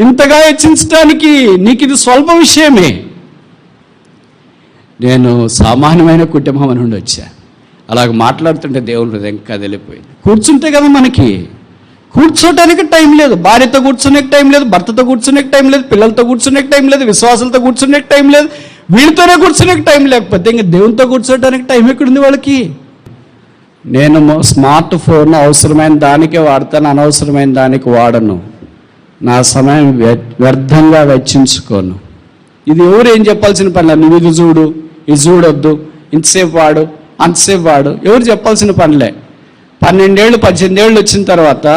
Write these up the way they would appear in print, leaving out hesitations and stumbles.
ఇంతగా హెచ్చించడానికి నీకు ఇది స్వల్ప విషయమే. నేను సామాన్యమైన కుటుంబం నుండి వచ్చా. అలాగ మాట్లాడుతుంటే దేవుని హృదయం కదిలిపోయింది. కూర్చుంటే కదా మనకి కూర్చోటానికి టైం లేదు, భార్యతో కూర్చునే టైం లేదు, భర్తతో కూర్చునే టైం లేదు, పిల్లలతో కూర్చునే టైం లేదు, విశ్వాసాలతో కూర్చునే టైం లేదు, వీళ్ళతోనే కూర్చునే టైం లేకపోతే ఇంక దేవునితో కూర్చోటానికి టైం ఎక్కడుంది వాళ్ళకి? నేను స్మార్ట్ ఫోన్ అవసరమైన దానికే వాడతాను, అనవసరమైన దానికి వాడను. నా సమయం వ్యర్థంగా వెచ్చించుకోను. ఇది ఎవరు ఏం చెప్పాల్సిన పని లేదు. నువ్వు ఇది చూడు, ఇది చూడొద్దు, ఇంతసేపు వాడు, అంతసేపు వాడు, ఎవరు చెప్పాల్సిన పనిలే. 12 ఏళ్ళు 18 ఏళ్ళు వచ్చిన తర్వాత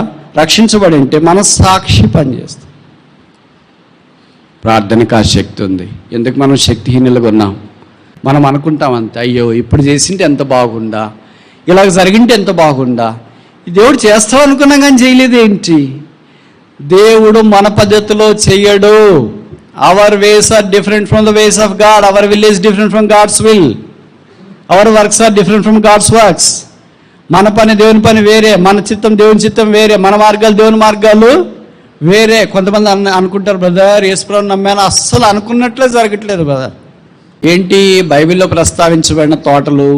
రక్షించబడి ఉంటే మనస్సాక్షి పనిచేస్తాం. ప్రార్థనకు ఆ శక్తి ఉంది. ఎందుకు మనం శక్తిహీనులుగా ఉన్నాం? మనం అనుకుంటాం అంతే, అయ్యో ఇప్పుడు చేసింటే ఎంత బాగుండా, ఇలాగ జరిగింటే ఎంత బాగుండా. దేవుడు చేస్తాం అనుకున్నాం కానీ చేయలేదు ఏంటి? దేవుడు మన పద్ధతిలో చెయ్యడు. Our ways are different from the ways of God. Our will is different from God's will. Our works are different from God's works. మన పని దేవుని పని వేరే, మన చిత్తం దేవుని చిత్తం వేరే, మన మార్గాలు దేవుని మార్గాలు వేరే. కొంతమంది అనుకుంటారు, బ్రదర్ యేసుప్రభువుని నమ్మాను, అస్సలు అనుకున్నట్లే జరగట్లేదు బ్రదర్. ఏంటి? బైబిల్లో ప్రస్తావించబడిన తోటలు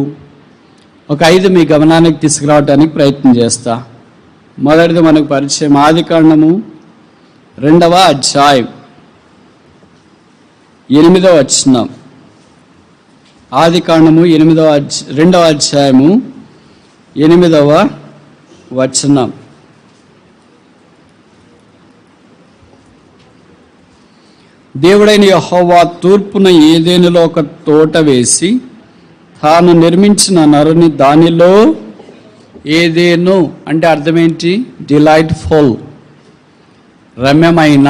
ఒక 5 మీ గమనానికి తీసుకురావడానికి ప్రయత్నం చేస్తా. మొదటిది మనకు పరిచయం, ఆదికాండము 2వ అధ్యాయం 8వ వచనం. ఆదికాండము 2వ అధ్యాయము 8వ వచనం. దేవుడైన యెహోవా తూర్పున ఏదెనులో ఒక తోట వేసి తాను నిర్మించిన నరుని దానిలో, ఏదేను అంటే అర్థమేంటి? డిలైట్ఫుల్, రమ్యమైన,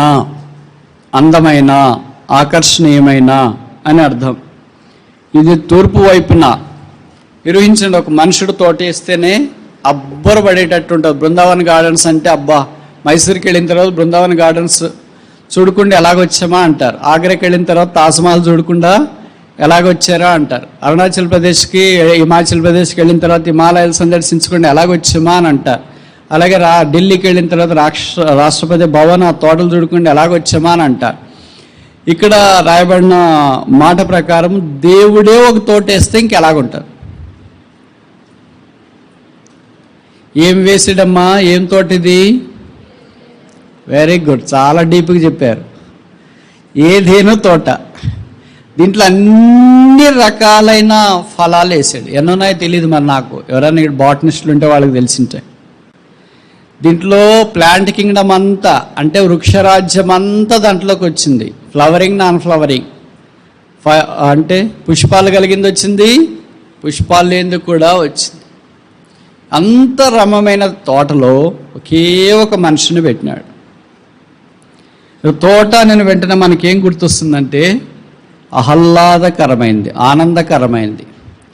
అందమైన, ఆకర్షణీయమైన అని అర్థం. ఇది తూర్పు వైపున నిర్వహించండి. ఒక మనుషుడు తోట వేస్తేనే అబ్బరపడేటట్టు ఉంటుంది. బృందావన్ గార్డెన్స్ అంటే అబ్బా, మైసూర్కి వెళ్ళిన తర్వాత బృందావన్ గార్డెన్స్ చూడకుండా ఎలాగొచ్చామా అంటారు. ఆగ్రాకి వెళ్ళిన తర్వాత తాజ్మహల్ చూడకుండా ఎలాగొచ్చారా అంటారు. అరుణాచల్ ప్రదేశ్కి, హిమాచల్ ప్రదేశ్కి వెళ్ళిన తర్వాత హిమాలయాలు సందర్శించకుండా ఎలాగొచ్చామా అని అంటారు. అలాగే ఢిల్లీకి వెళ్ళిన తర్వాత రాష్ట్రపతి భవన్, ఆ తోటలు చూడకుండా ఎలాగొచ్చామా అని అంటారు. ఇక్కడ రాయబడిన మాట ప్రకారం దేవుడే ఒక తోట వేస్తే ఇంకెలాగుంటారు? ఏం వేసాడమ్మా? ఏం తోట ఇది? వెరీ గుడ్, చాలా డీప్గా చెప్పారు. ఏదేనో తోట. దీంట్లో అన్ని రకాలైన ఫలాలు వేసాడు. ఎన్నున్నాయో తెలియదు మరి నాకు, ఎవరైనా ఇక్కడ బాటనిస్టులు ఉంటే వాళ్ళకి తెలిసింటే. దీంట్లో ప్లాంట్ కింగ్డమ్ అంతా, అంటే వృక్షరాజ్యం అంతా దాంట్లోకి వచ్చింది. ఫ్లవరింగ్, నాన్ ఫ్లవరింగ్, అంటే పుష్పాలు కలిగింది వచ్చింది, పుష్పాలు లేనిది కూడా వచ్చింది. అంత రమ్యమైన తోటలో ఒకే ఒక మనిషిని పెట్టినాడు. తోట నేను వెంటనే మనకేం గుర్తొస్తుందంటే ఆహ్లాదకరమైంది, ఆనందకరమైంది.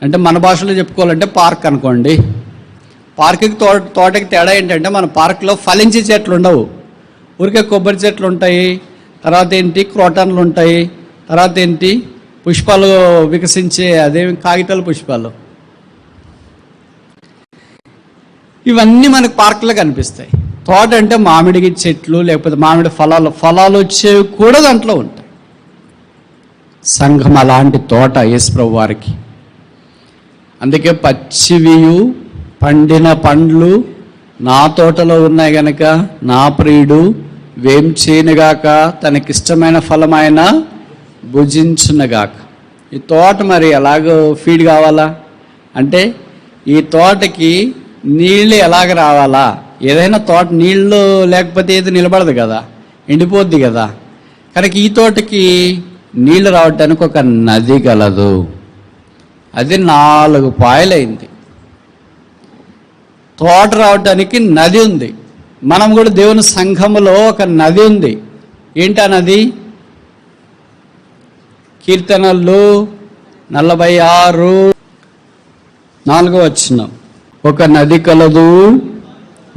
అంటే మన భాషలో చెప్పుకోవాలంటే పార్క్ అనుకోండి. పార్క్కి తోటకి తేడా ఏంటంటే మన పార్క్లో ఫలించే చెట్లు ఉండవు, ఊరికే కొబ్బరి చెట్లు ఉంటాయి, తర్వాత ఏంటి క్రోటన్లు ఉంటాయి, తర్వాత ఏంటి పుష్పాలు వికసించే, అదేమి కాగితాల పుష్పాలు, ఇవన్నీ మనకు పార్కులో కనిపిస్తాయి. తోట అంటే మామిడి చెట్లు, లేకపోతే మామిడి ఫలాలు వచ్చేవి కూడా దాంట్లో ఉంటాయి. సంఘం అలాంటి తోట యేసుప్రభు వారికి. అందుకే పచ్చివియు పండిన పండ్లు నా తోటలో ఉన్నాయి గనక నా ప్రియుడు వేం చేయనుగాక, తనకిష్టమైన ఫలమైన భుజించునుగాక. ఈ తోట మరి ఎలాగో ఫీడ్ కావాలా అంటే ఈ తోటకి నీళ్ళు ఎలాగ రావాలా? ఏదైనా తోట నీళ్ళు లేకపోతే ఏది నిలబడదు కదా, ఎండిపోద్ది కదా. కనుక ఈ తోటకి నీళ్లు రావటానికి ఒక నది గలదు. అది 4 పాయలైంది. తోట రావటానికి నది ఉంది. మనం కూడా దేవుని సంఘములో ఒక నది ఉంది. ఏంటి ఆ నది? కీర్తనలు 46:4 వచనం. ఒక నది కలదు,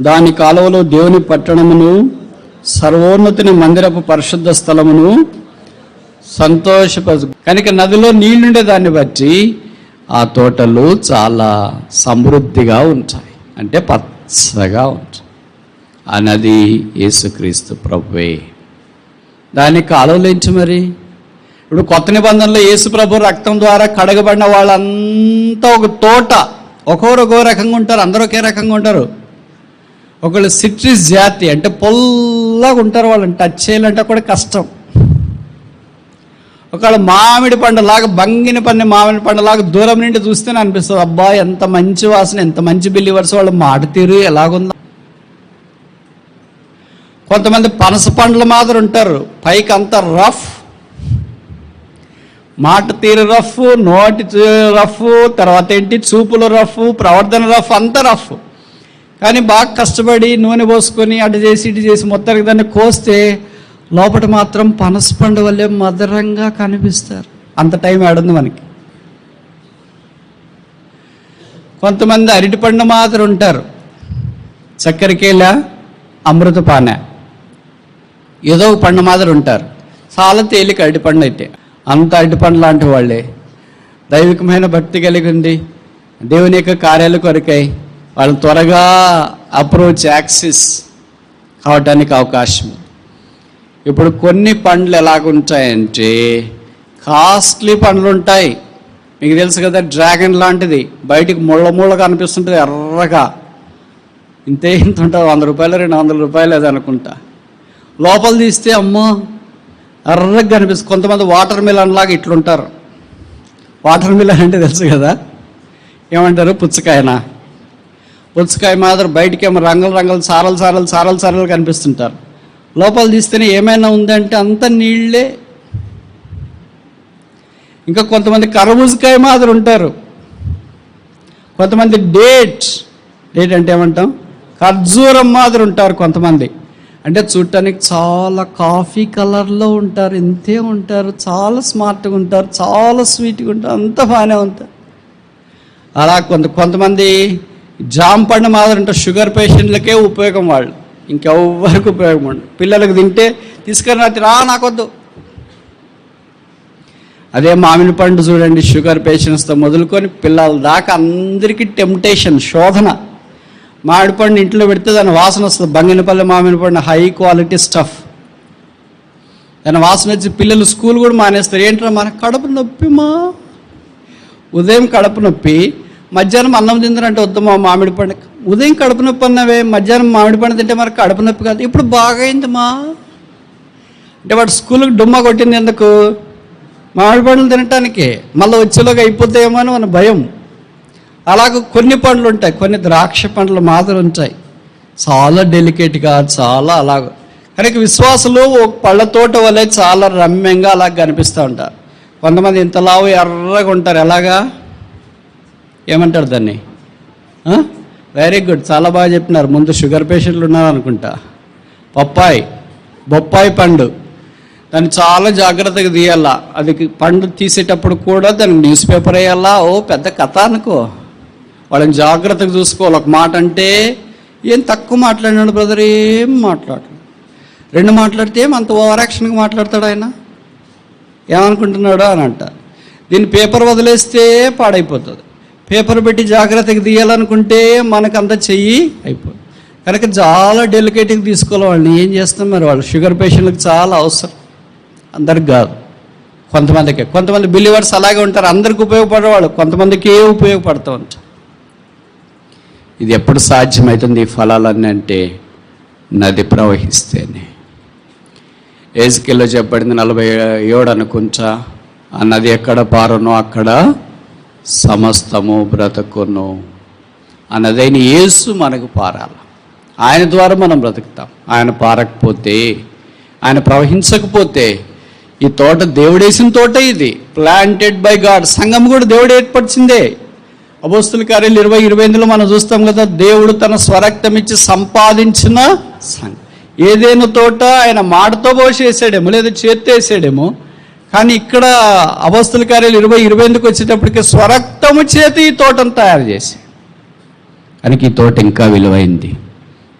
దాని కాలువలో దేవుని పట్టణమును, సర్వోన్నతిని మందిరపు పరిశుద్ధ స్థలమును సంతోషపరచు. కనుక నదిలో నీళ్లుండే దాన్ని బట్టి ఆ తోటలు చాలా సమృద్ధిగా ఉంటాయి, అంటే పచ్చగా ఉంటాయి. ఆ నది యేసుక్రీస్తు ప్రభువే. దానికి కాలువలేంచి మరి. ఇప్పుడు కొత్త నిబంధనలో యేసు ప్రభు రక్తం ద్వారా కడగబడిన వాళ్ళంతా ఒక తోట, ఒక్కొక్కరు ఒక్కో రకంగా ఉంటారు, అందరూ ఒకే రకంగా ఉంటారు. ఒకళ్ళు సిట్రిస్ జాతి అంటే పొల్లగా ఉంటారు, వాళ్ళని టచ్ చేయాలంటే కూడా కష్టం. ఒకళ్ళు మామిడి పండులాగా, బంగిన పన్ని మామిడి పండులాగా దూరం నుండి చూస్తేనే అనిపిస్తుంది, అబ్బా ఎంత మంచి వాసన, ఎంత మంచి బిలీవర్స్, వాళ్ళ మాట తీరు ఎలాగుందా. కొంతమంది పనస పండ్ల మాదిరి ఉంటారు, పైకి అంత రఫ్, మాట తీరు రఫ్, నోటి రఫ్, తర్వాత ఏంటి చూపులు రఫ్, ప్రవర్తన రఫ్, అంతా రఫ్. కానీ బాగా కష్టపడి నూనె పోసుకొని అటు చేసి ఇటు చేసి మొత్తానికి దాన్ని కోస్తే లోపల మాత్రం పనస పండు వల్లే మధురంగా కనిపిస్తారు. అంత టైం ఆడుంది మనకి. కొంతమంది అరటిపండు మాదిరి ఉంటారు, చక్కెరకేళ, అమృతపాన, ఏదో ఒక పండు మాదిరి ఉంటారు. చాలా తేలిక అరటిపండు అయితే. అంత అరటిపండు లాంటి వాళ్ళే దైవికమైన భక్తి కలిగి ఉంది, దేవుని యొక్క కార్యాల కొరకై వాళ్ళు త్వరగా అప్రోచ్ యాక్సిస్ అవటానికి అవకాశం. ఇప్పుడు కొన్ని పండ్లు ఎలాగుంటాయంటే కాస్ట్లీ పండ్లు ఉంటాయి. మీకు తెలుసు కదా, డ్రాగన్ లాంటిది, బయటికి ముళ్ళ ముళ్ళగా అనిపిస్తుంటుంది, ఎర్రగా ఇంత ఉంటుంది, 100 రూపాయలు 200 రూపాయలు అది అనుకుంటా. లోపల తీస్తే అమ్మో ఎర్రగా కనిపిస్తుంది. కొంతమంది వాటర్ మిలన్ లాగా ఇట్లుంటారు. వాటర్ మిలన్ అంటే తెలుసు కదా, ఏమంటారు, పుచ్చకాయనా, పుచ్చకాయ మాదిరి బయటికేమో రంగులు రంగులు సారలు సారలు సారలు సారలు కనిపిస్తుంటారు. లోపల తీస్తేనే ఏమైనా ఉందంటే అంత నీళ్ళే. ఇంకా కొంతమంది కర్బూజకాయ మాదిరి ఉంటారు. కొంతమంది డేట్ అంటే ఏమంటాం, ఖర్జూరం మాదిరి ఉంటారు. కొంతమంది అంటే చూడటానికి చాలా కాఫీ కలర్లో ఉంటారు, ఇంతే ఉంటారు, చాలా స్మార్ట్గా ఉంటారు, చాలా స్వీట్గా ఉంటారు, అంత బాగానే ఉంటారు. అలా కొంతమంది జామ పండు మాదిరి ఉంటారు. షుగర్ పేషెంట్లకే ఉపయోగం, వాళ్ళు ఇంకెవ్వరికి ఉపయోగం ఉండదు. పిల్లలకు తింటే తీసుకొని నాకొద్దు. అదే మామిడి పండు చూడండి, షుగర్ పేషెంట్స్తో మొదలుకొని పిల్లల దాకా అందరికీ టెంప్టేషన్, శోధన. మామిడి పండు ఇంట్లో పెడితే దాని వాసన వస్తుంది. బంగినపల్లి మామిడి పండు హై క్వాలిటీ స్టఫ్, దాని వాసన వచ్చి పిల్లలు స్కూల్ కూడా మానేస్తారు. ఏంటో మన కడుపు నొప్పి, మా ఉదయం కడుపు నొప్పి, మధ్యాహ్నం అన్నం తిందరంటే వద్దు మా మామిడి పండు. ఉదయం కడుపు నొప్పి అన్నవే, మధ్యాహ్నం మామిడి పండు తింటే మరి కడుపు నొప్పి కాదు. ఇప్పుడు బాగా అయింది మా అంటే వాడు స్కూల్కి డుమ్మా కొట్టింది ఎందుకు, మామిడి పండ్లు తినటానికి. మళ్ళీ వచ్చేలోకి అయిపోతాయేమో అని మన భయం. అలాగే కొన్ని పండ్లు ఉంటాయి, కొన్ని ద్రాక్ష పండ్లు మాదిరి ఉంటాయి, చాలా డెలికేట్గా, చాలా అలాగ. కనుక విశ్వాసులు ఒక పళ్ళ తోట వల్లే చాలా రమ్యంగా అలా కనిపిస్తూ ఉంటారు. కొంతమంది ఇంతలావు ఎర్రగా ఉంటారు. ఎలాగా, ఏమంటారు దాన్ని, వెరీ గుడ్, చాలా బాగా చెప్పినారు. ముందు షుగర్ పేషెంట్లు ఉన్నారు అనుకుంటా. బొప్పాయి పండు, దాన్ని చాలా జాగ్రత్తగా తీయాలా. అది పండు తీసేటప్పుడు కూడా దానికి న్యూస్ పేపర్ వేయాలా. ఓ పెద్ద కథ అనుకో. వాళ్ళని జాగ్రత్తగా చూసుకోవాలి. ఒక మాట అంటే ఏం తక్కువ మాట్లాడినాడు బ్రదర్, ఏం మాట్లాడలేదు. 2 మాట్లాడితే అంత ఓవర్ యాక్షన్గా మాట్లాడతాడు ఆయన, ఏమనుకుంటున్నాడో అని అంట. దీన్ని పేపర్ వదిలేస్తే పాడైపోతుంది. పేపర్ పెట్టి జాగ్రత్తగా తీయాలనుకుంటే మనకు అంత చెయ్యి అయిపోతుంది. కనుక చాలా డెలికేట్గా తీసుకోవాలి వాళ్ళని. ఏం చేస్తాం మరి, వాళ్ళు షుగర్ పేషెంట్లకు చాలా అవసరం, అందరికి కాదు, కొంతమందికి. కొంతమంది బిలీవర్స్ అలాగే ఉంటారు, అందరికి ఉపయోగపడేవాళ్ళు, కొంతమందికి ఉపయోగపడుతూ ఉంటారు. ఇది ఎప్పుడు సాధ్యమవుతుంది ఈ ఫలాలన్నీ అంటే నది ప్రవహిస్తేనే. ఎజ్కేల్లో చెప్పబడింది 47 అనుకుంటా, ఆ నది ఎక్కడ పారునో అక్కడ సమస్తము బ్రతుకును. ఆ నదైన యేసు మనకు పారాలి, ఆయన ద్వారా మనం బ్రతుకుతాం. ఆయన పారకపోతే, ఆయన ప్రవహించకపోతే, ఈ తోట దేవుడేసిన తోట, ఇది ప్లాంటెడ్ బై గాడ్. సంఘం కూడా దేవుడు ఏర్పరిచిందే. అపోస్తుల కార్యాలు 20:28 మనం చూస్తాం కదా, దేవుడు తన స్వరక్తం ఇచ్చి సంపాదించిన సంఘం. ఏదైనా తోట ఆయన మాటతో పోసేసాడేమో, లేదా చేత్తో వేసాడేమో, కానీ ఇక్కడ అపోస్తుల కార్యాలు 20:28 వచ్చేటప్పటికి స్వరక్తము చేతి ఈ తోటను తయారు చేసి, కనుక ఈ తోట ఇంకా విలువైంది.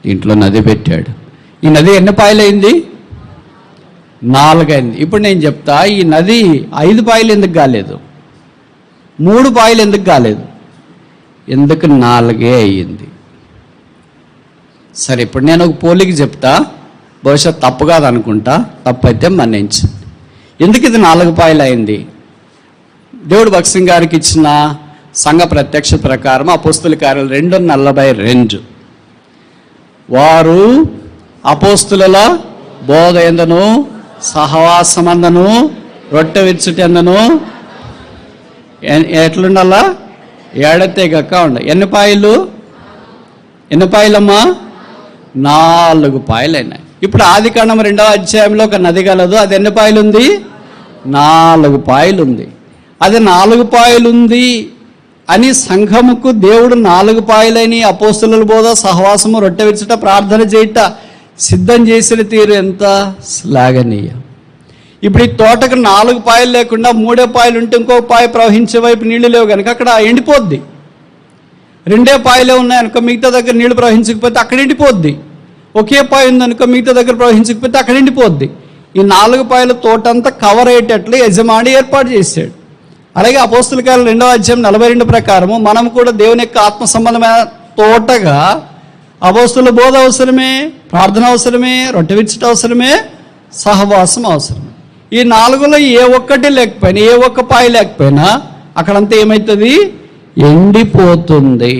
దీంట్లో నది పెట్టాడు. ఈ నది ఎన్ని పాయలైంది? 4 అయింది. ఇప్పుడు నేను చెప్తా, ఈ నది 5 పాయలు ఎందుకు కాలేదు, 3 పాయలు ఎందుకు కాలేదు, ఎందుకు 4 అయ్యింది? సరే, ఇప్పుడు నేను ఒక పోలిక చెప్తా, బహుశా తప్పు కాదనుకుంటా, తప్పు అయితే మన్నించండి. ఎందుకు ఇది 4 పాయలు అయింది? దేవుడు భక్త్ సింగ్ గారికి ఇచ్చిన సంఘ ప్రత్యక్ష ప్రకారం అపోస్తుల కార్యాలు 2:42 వారు అపోస్తుల బోధ ఎందును, సహవాసమందను, రొట్టె విచ్చుటెందును ఎట్లుండాలా? ఏడతే గక్క ఉండ. ఎన్ని పాయలమ్మా? 4 పాయలు అయినాయి. ఇప్పుడు ఆదికాండం 2వ అధ్యాయంలో ఒక నది కలదు. అది ఎన్ని పాయలు ఉంది? 4 పాయలు ఉంది. అది 4 పాయలు ఉంది అని సంఘముకు దేవుడు 4 పాయలని అపోస్తుల బోధ, సహవాసము, రొట్టె విచ్చుట, ప్రార్థన చేయుట సిద్ధం చేసిన తీరు ఎంత శ్లాఘనీయం. ఇప్పుడు ఈ తోటకు 4 పాయలు లేకుండా 3 పాయలు ఉంటే ఇంకో పాయ ప్రవహించే వైపు నీళ్లు లేవు కనుక అక్కడ ఎండిపోద్ది. 2 పాయలే ఉన్నాయనుకో మిగతా దగ్గర నీళ్లు ప్రవహించకపోతే అక్కడ ఎండిపోద్ది. ఒకే పాయ ఉందనుకో మిగతా దగ్గర ప్రవహించకపోతే అక్కడ ఎండిపోద్ది. ఈ 4 పాయల తోట అంతా కవర్ అయ్యేటట్లు యజమాని ఏర్పాటు చేశాడు. అలాగే అపోస్తుల కార్యాలు 2వ అధ్యాయం 42 ప్రకారము మనం కూడా దేవుని యొక్క ఆత్మ సంబంధమైన తోటగా అపోస్తుల బోధ అవసరమే, ప్రార్థన అవసరమే, రొట్టె విచ్చుట అవసరమే, సహవాసం అవసరమే. ఈ 4లో ఏ ఒక్కటి లేకపోయినా, ఏ ఒక్క పాయ లేకపోయినా అక్కడంతా ఏమవుతుంది? ఎండిపోతుంది.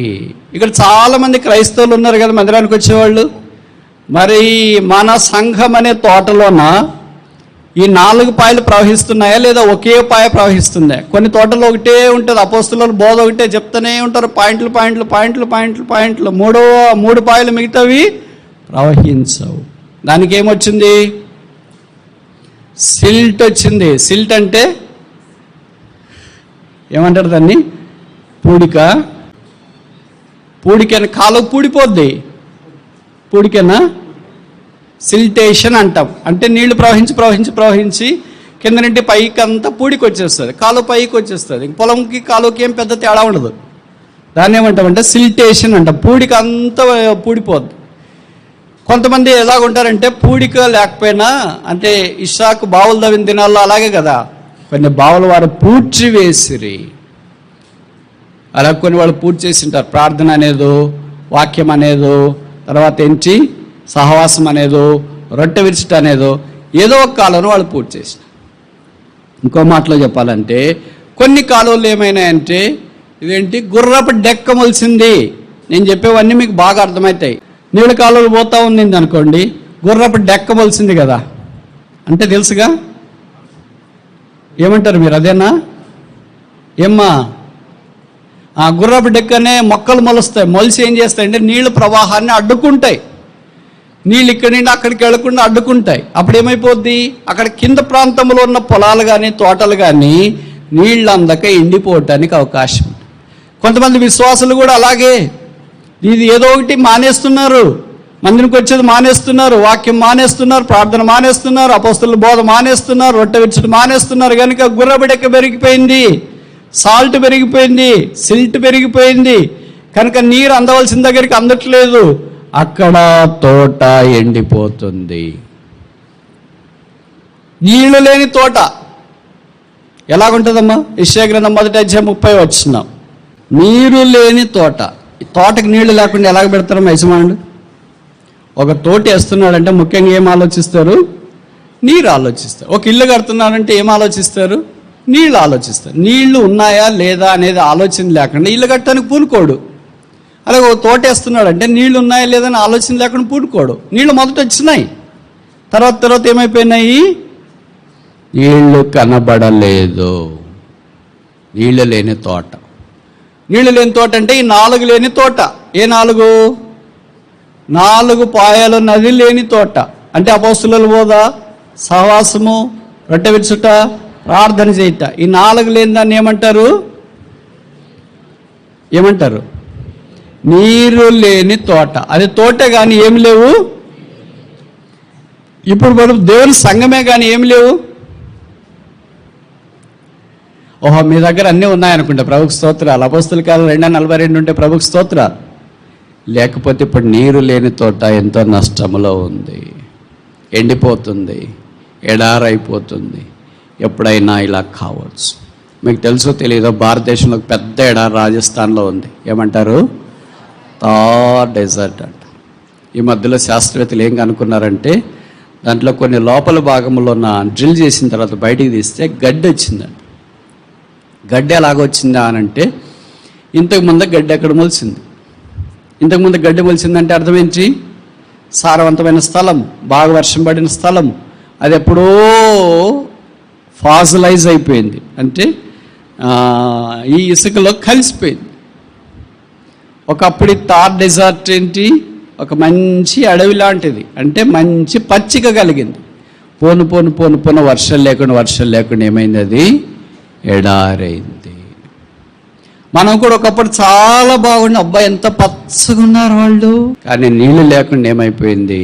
ఇక్కడ చాలామంది క్రైస్తవులు ఉన్నారు కదా మందిరానికి వచ్చేవాళ్ళు. మరి మన సంఘం అనే తోటలోన ఈ 4 పాయలు ప్రవహిస్తున్నాయా లేదా ఒకే పాయ ప్రవహిస్తుందా? కొన్ని తోటలో ఒకటే ఉంటుంది, అపోస్తుల బోధ ఒకటే చెప్తూనే ఉంటారు, పాయింట్లు 3 పాయలు మిగతావి ప్రవహించవు. దానికి ఏమొచ్చింది? సిల్ట్ వచ్చింది. సిల్ట్ అంటే ఏమంటారు దాన్ని? పూడికని కాలువ పూడిపోద్ది. పూడికనా? సిల్టేషన్ అంటాం. అంటే నీళ్లు ప్రవహించి కింద నుండి పైకి అంతా పూడికి వచ్చేస్తుంది, కాలువ పైకి వచ్చేస్తుంది. పొలంకి కాలువకి ఏం పెద్ద తేడా ఉండదు. దాన్ని ఏమంటామంటే సిల్టేషన్ అంటాం. పూడిక అంతా పూడిపోద్ది. కొంతమంది ఎలాగుంటారంటే పూడిక లేకపోయినా, అంటే ఇషాకు బావులు తవ్విన దినాల్లో అలాగే కదా, కొన్ని బావులు వారు పూడ్చి వేసిరి. అలా కొన్ని వాళ్ళు పూర్తి చేసింటారు. ప్రార్థన అనేదో, వాక్యం అనేదో, తర్వాత ఏంటి సహవాసం అనేదో, రొట్టె విరుచుట అనేదో ఏదో ఒక కాలంలో వాళ్ళు పూర్తి చేసిన. ఇంకో మాటలో చెప్పాలంటే కొన్ని కాలువలు ఏమైనాయంటే ఇదేంటి గుర్రపు డెక్క మొలిసింది. నేను చెప్పేవన్నీ మీకు బాగా అర్థమవుతాయి. నీళ్ళ కాలువలు పోతా ఉంది అనుకోండి, గుర్రపు డెక్క మొలిసింది కదా అంటే తెలుసుగా. ఏమంటారు మీరు? అదేనా ఏమ్మా? ఆ గుర్రపు డెక్కనే మొక్కలు మొలుస్తాయి. మొలిసి ఏం చేస్తాయంటే నీళ్ళు ప్రవాహాన్ని అడ్డుకుంటాయి. నీళ్ళు ఇక్కడి నుండి అక్కడికి వెళ్లకుండా అడ్డుకుంటాయి. అప్పుడు ఏమైపోద్ది? అక్కడ కింద ప్రాంతంలో ఉన్న పొలాలు కానీ తోటలు కానీ నీళ్ళు అందక ఎండిపోవటానికి అవకాశం ఉంది. కొంతమంది విశ్వాసులు కూడా అలాగే ఇది ఏదో ఒకటి మానేస్తున్నారు, మందిరికి వచ్చేది మానేస్తున్నారు, వాక్యం మానేస్తున్నారు, ప్రార్థన మానేస్తున్నారు, అపోస్తుల బోధ మానేస్తున్నారు, రొట్టె విరుచుట మానేస్తున్నారు. కనుక గుర్రబడెక్క పెరిగిపోయింది, సాల్ట్ పెరిగిపోయింది, సిల్ట్ పెరిగిపోయింది. కనుక నీరు అందవలసిన దగ్గరికి అందట్లేదు. అక్కడ తోట ఎండిపోతుంది. నీళ్లు లేని తోట ఎలాగుంటుందమ్మా? యెషయా గ్రంథం 1వ అధ్యాయం 30 వచనం. నీరు లేని తోట. ఈ తోటకి నీళ్లు లేకుండా ఎలాగ పెడతారమ్మా యజమానుడు? ఒక తోట వేస్తున్నాడంటే ముఖ్యంగా ఏం ఆలోచిస్తారు? నీరు ఆలోచిస్తారు. ఒక ఇల్లు కడుతున్నాడంటే ఏం ఆలోచిస్తారు? నీళ్ళు ఆలోచిస్తారు. నీళ్లు ఉన్నాయా లేదా అనేది ఆలోచన లేకుండా ఇల్లు కట్టడానికి పూనుకోడు. అలాగే ఒక తోట వేస్తున్నాడు అంటే నీళ్లు ఉన్నాయా లేదని ఆలోచన లేకుండా పూనుకోడు. నీళ్లు మొదట వచ్చినాయి, తర్వాత ఏమైపోయినాయి? నీళ్లు కనబడలేదు. నీళ్ళు లేని తోట. నీళ్లు లేని తోట అంటే ఈ 4 లేని తోట. ఏ 4? 4 పాయలు నది లేని తోట. అంటే అపోస్తుల బోధ, సహవాసము, రొట్టె విరుచుట, ప్రార్థన చేయుట. ఈ 4 లేని దాన్ని ఏమంటారు? నీరు లేని తోట. అది తోట కానీ ఏమి లేవు. ఇప్పుడు మనం దేవుని సంఘమే కానీ ఏమి లేవు. ఓహో, మీ దగ్గర అన్నీ ఉన్నాయనుకుంటా. ప్రభుకు స్తోత్రాలు. అపోస్తుల కార్యాలు 2:42 ఉంటే ప్రభుకు స్తోత్రాలు. లేకపోతే ఇప్పుడు నీరు లేని తోట ఎంతో నష్టంలో ఉంది, ఎండిపోతుంది, ఎడారైపోతుంది. ఎప్పుడైనా ఇలా కావచ్చు. మీకు తెలుసో తెలియదో, భారతదేశంలో పెద్ద ఎడారి రాజస్థాన్లో ఉంది. ఏమంటారు? థార్ డెజర్ట్ అంట. ఈ మధ్యలో శాస్త్రవేత్తలు ఏం కనుక్కున్నారంటే దాంట్లో కొన్ని లోపల భాగంలో ఉన్న డ్రిల్ చేసిన తర్వాత బయటికి తీస్తే గడ్డి వచ్చిందండి. గడ్డి ఎలాగొచ్చిందా అని అంటే, ఇంతకుముందు గడ్డి ఎక్కడ మొలిచింది? ఇంతకుముందు గడ్డి మొలిచిందంటే అర్థం ఏంటి? సారవంతమైన స్థలం, బాగా వర్షం పడిన స్థలం, అది ఎప్పుడో ఫాజిలైజ్ అయిపోయింది, అంటే ఈ ఇసుకలో కలిసిపోయింది. ఒకప్పుడు తార్ డెజర్ట్ ఏంటి? ఒక మంచి అడవి లాంటిది, అంటే మంచి పచ్చిక కలిగింది. పోను పోను పోను పోను వర్షం లేకుండా ఏమైంది? అది ఎడారైంది. మనం కూడా ఒకప్పుడు చాలా బాగుండి, అబ్బాయి ఎంత పచ్చగా ఉన్నారు వాళ్ళు, కానీ నీళ్ళు లేకుండా ఏమైపోయింది?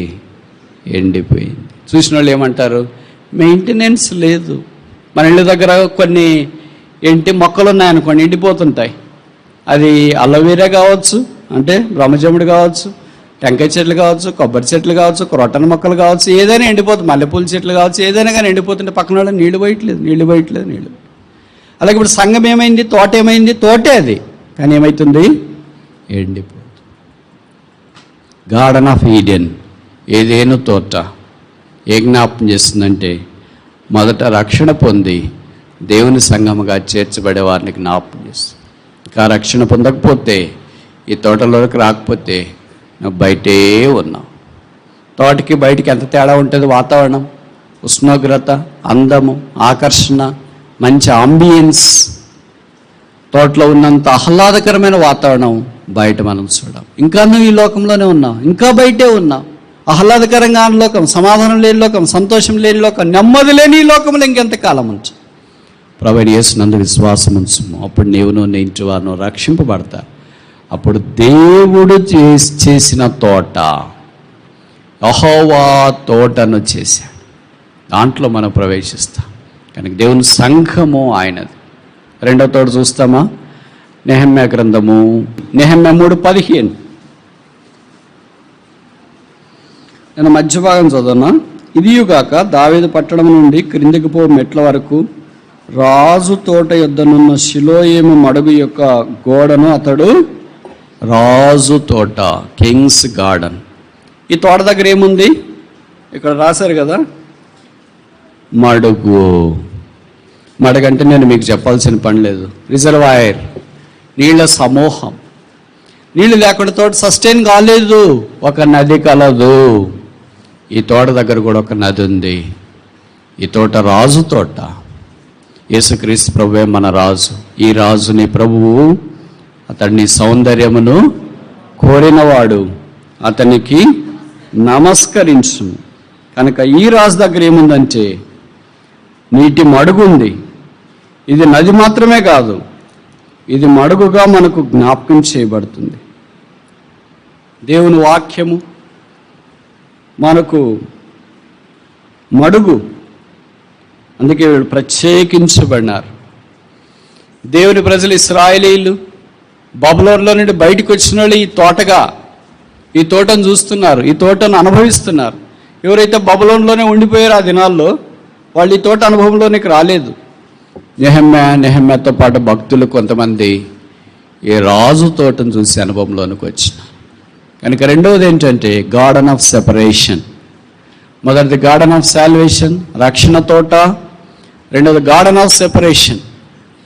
ఎండిపోయింది. చూసిన వాళ్ళు ఏమంటారు? మెయింటెనెన్స్ లేదు. మన ఇళ్ళ దగ్గర కొన్ని మొక్కలు ఉన్నాయనుకోండి, ఎండిపోతుంటాయి. అది అలోవెరా కావచ్చు, అంటే బ్రహ్మజముడు కావచ్చు, టెంకాయ చెట్లు కావచ్చు, కొబ్బరి చెట్లు కావచ్చు, క్రోటన్ మొక్కలు కావచ్చు, ఏదైనా ఎండిపోతుంది. మల్లెపూల చెట్లు కావచ్చు, ఏదైనా కానీ ఎండిపోతుంటే పక్కన వాళ్ళు నీళ్ళు పోయట్లేదు. అలాగే ఇప్పుడు సంఘం ఏమైంది? తోట ఏమైంది? తోటే అది, కానీ ఏమవుతుంది? ఎండిపోతుంది. గార్డెన్ ఆఫ్ ఈడెన్, ఏదేను తోట ఏ జ్ఞాపం చేస్తుందంటే, మొదట రక్షణ పొంది దేవుని సంఘముగా చేర్చబడే వారిని జ్ఞాపం చేస్తుంది. ఇంకా రక్షణ పొందకపోతే, ఈ తోటలోకి రాకపోతే నువ్వు బయటే ఉన్నావు. తోటకి బయటికి ఎంత తేడా ఉంటుంది? వాతావరణం, ఉష్ణోగ్రత, అందము, ఆకర్షణ, మంచి ఆంబియన్స్, తోటలో ఉన్నంత ఆహ్లాదకరమైన వాతావరణం బయట మనం చూడం. ఇంకా నువ్వు ఈ లోకంలోనే ఉన్నావు, ఇంకా బయటే ఉన్నావు. ఆహ్లాదకరంగా లోకం, సమాధానం లేని లోకం, సంతోషం లేని లోకం, నెమ్మది లేని ఈ లోకంలో ఇంకెంతకాలం ఉంచు. ప్రభువైన యేసునందు విశ్వాసం ఉంచుము, అప్పుడు నీవును నీ ఇంటి వారును రక్షింపబడతారు. అప్పుడు దేవుడు చేసిన తోట, యెహోవా తోటను చేశాడు, దాంట్లో మనం ప్రవేశిస్తాం. కనుక దేవుని సంఘము ఆయనది. రెండో తోట చూస్తామా? నెహెమ్యా గ్రంథము, నెహెమ్యా 3:15. నేను మధ్య భాగం చదువునా. ఇదియుగాక దావీదు పట్టణం నుండి క్రిందికి పో మెట్ల వరకు రాజు తోట యొద్దనున్న షిలోయేము మడుగు యొక్క గోడను అతడు రాజు తోట, కింగ్స్ గార్డెన్. ఈ తోట దగ్గర ఏముంది? ఇక్కడ రాశారు కదా, మడుగు. మడుగంటే నేను మీకు చెప్పాల్సిన పని లేదు. రిజర్వాయర్, నీళ్ళ సమూహం. నీళ్ళు లేకుండా తోట సస్టైన్ కాలేదు. ఒక నది కలదు. ఈ తోట దగ్గర కూడా ఒక నది ఉంది. ఈ తోట రాజు తోట. యేసుక్రీస్తు ప్రభువే మన రాజు. ఈ రాజుని ప్రభువు, అతడిని సౌందర్యమును కోరినవాడు, అతనికి నమస్కరించు. కనుక ఈ రాజు దగ్గర ఏముందంటే నీటి మడుగు ఉంది. ఇది నది మాత్రమే కాదు, ఇది మడుగుగా మనకు జ్ఞాపకం చేయబడుతుంది. దేవుని వాక్యము మనకు మడుగు. అందుకే వీళ్ళు ప్రత్యేకించబడినారు. దేవుని ప్రజలు ఇశ్రాయేలీయులు బబులోనులో నుండి బయటకు వచ్చిన వాళ్ళు ఈ తోటను చూస్తున్నారు, ఈ తోటను అనుభవిస్తున్నారు. ఎవరైతే బబులోనులోనే ఉండిపోయారో ఆ దినాల్లో, వాళ్ళు ఈ తోట అనుభవంలోనికి రాలేదు. నెహెమ్యాతో పాటు భక్తులు కొంతమంది ఈ రాజు తోటను చూసి అనుభవంలోనికి వచ్చినారు. కనుక రెండవది ఏంటంటే గార్డెన్ ఆఫ్ సెపరేషన్. మొదటిది గార్డెన్ ఆఫ్ సాల్వేషన్, రక్షణ తోట. రెండవది గార్డెన్ ఆఫ్ సెపరేషన్,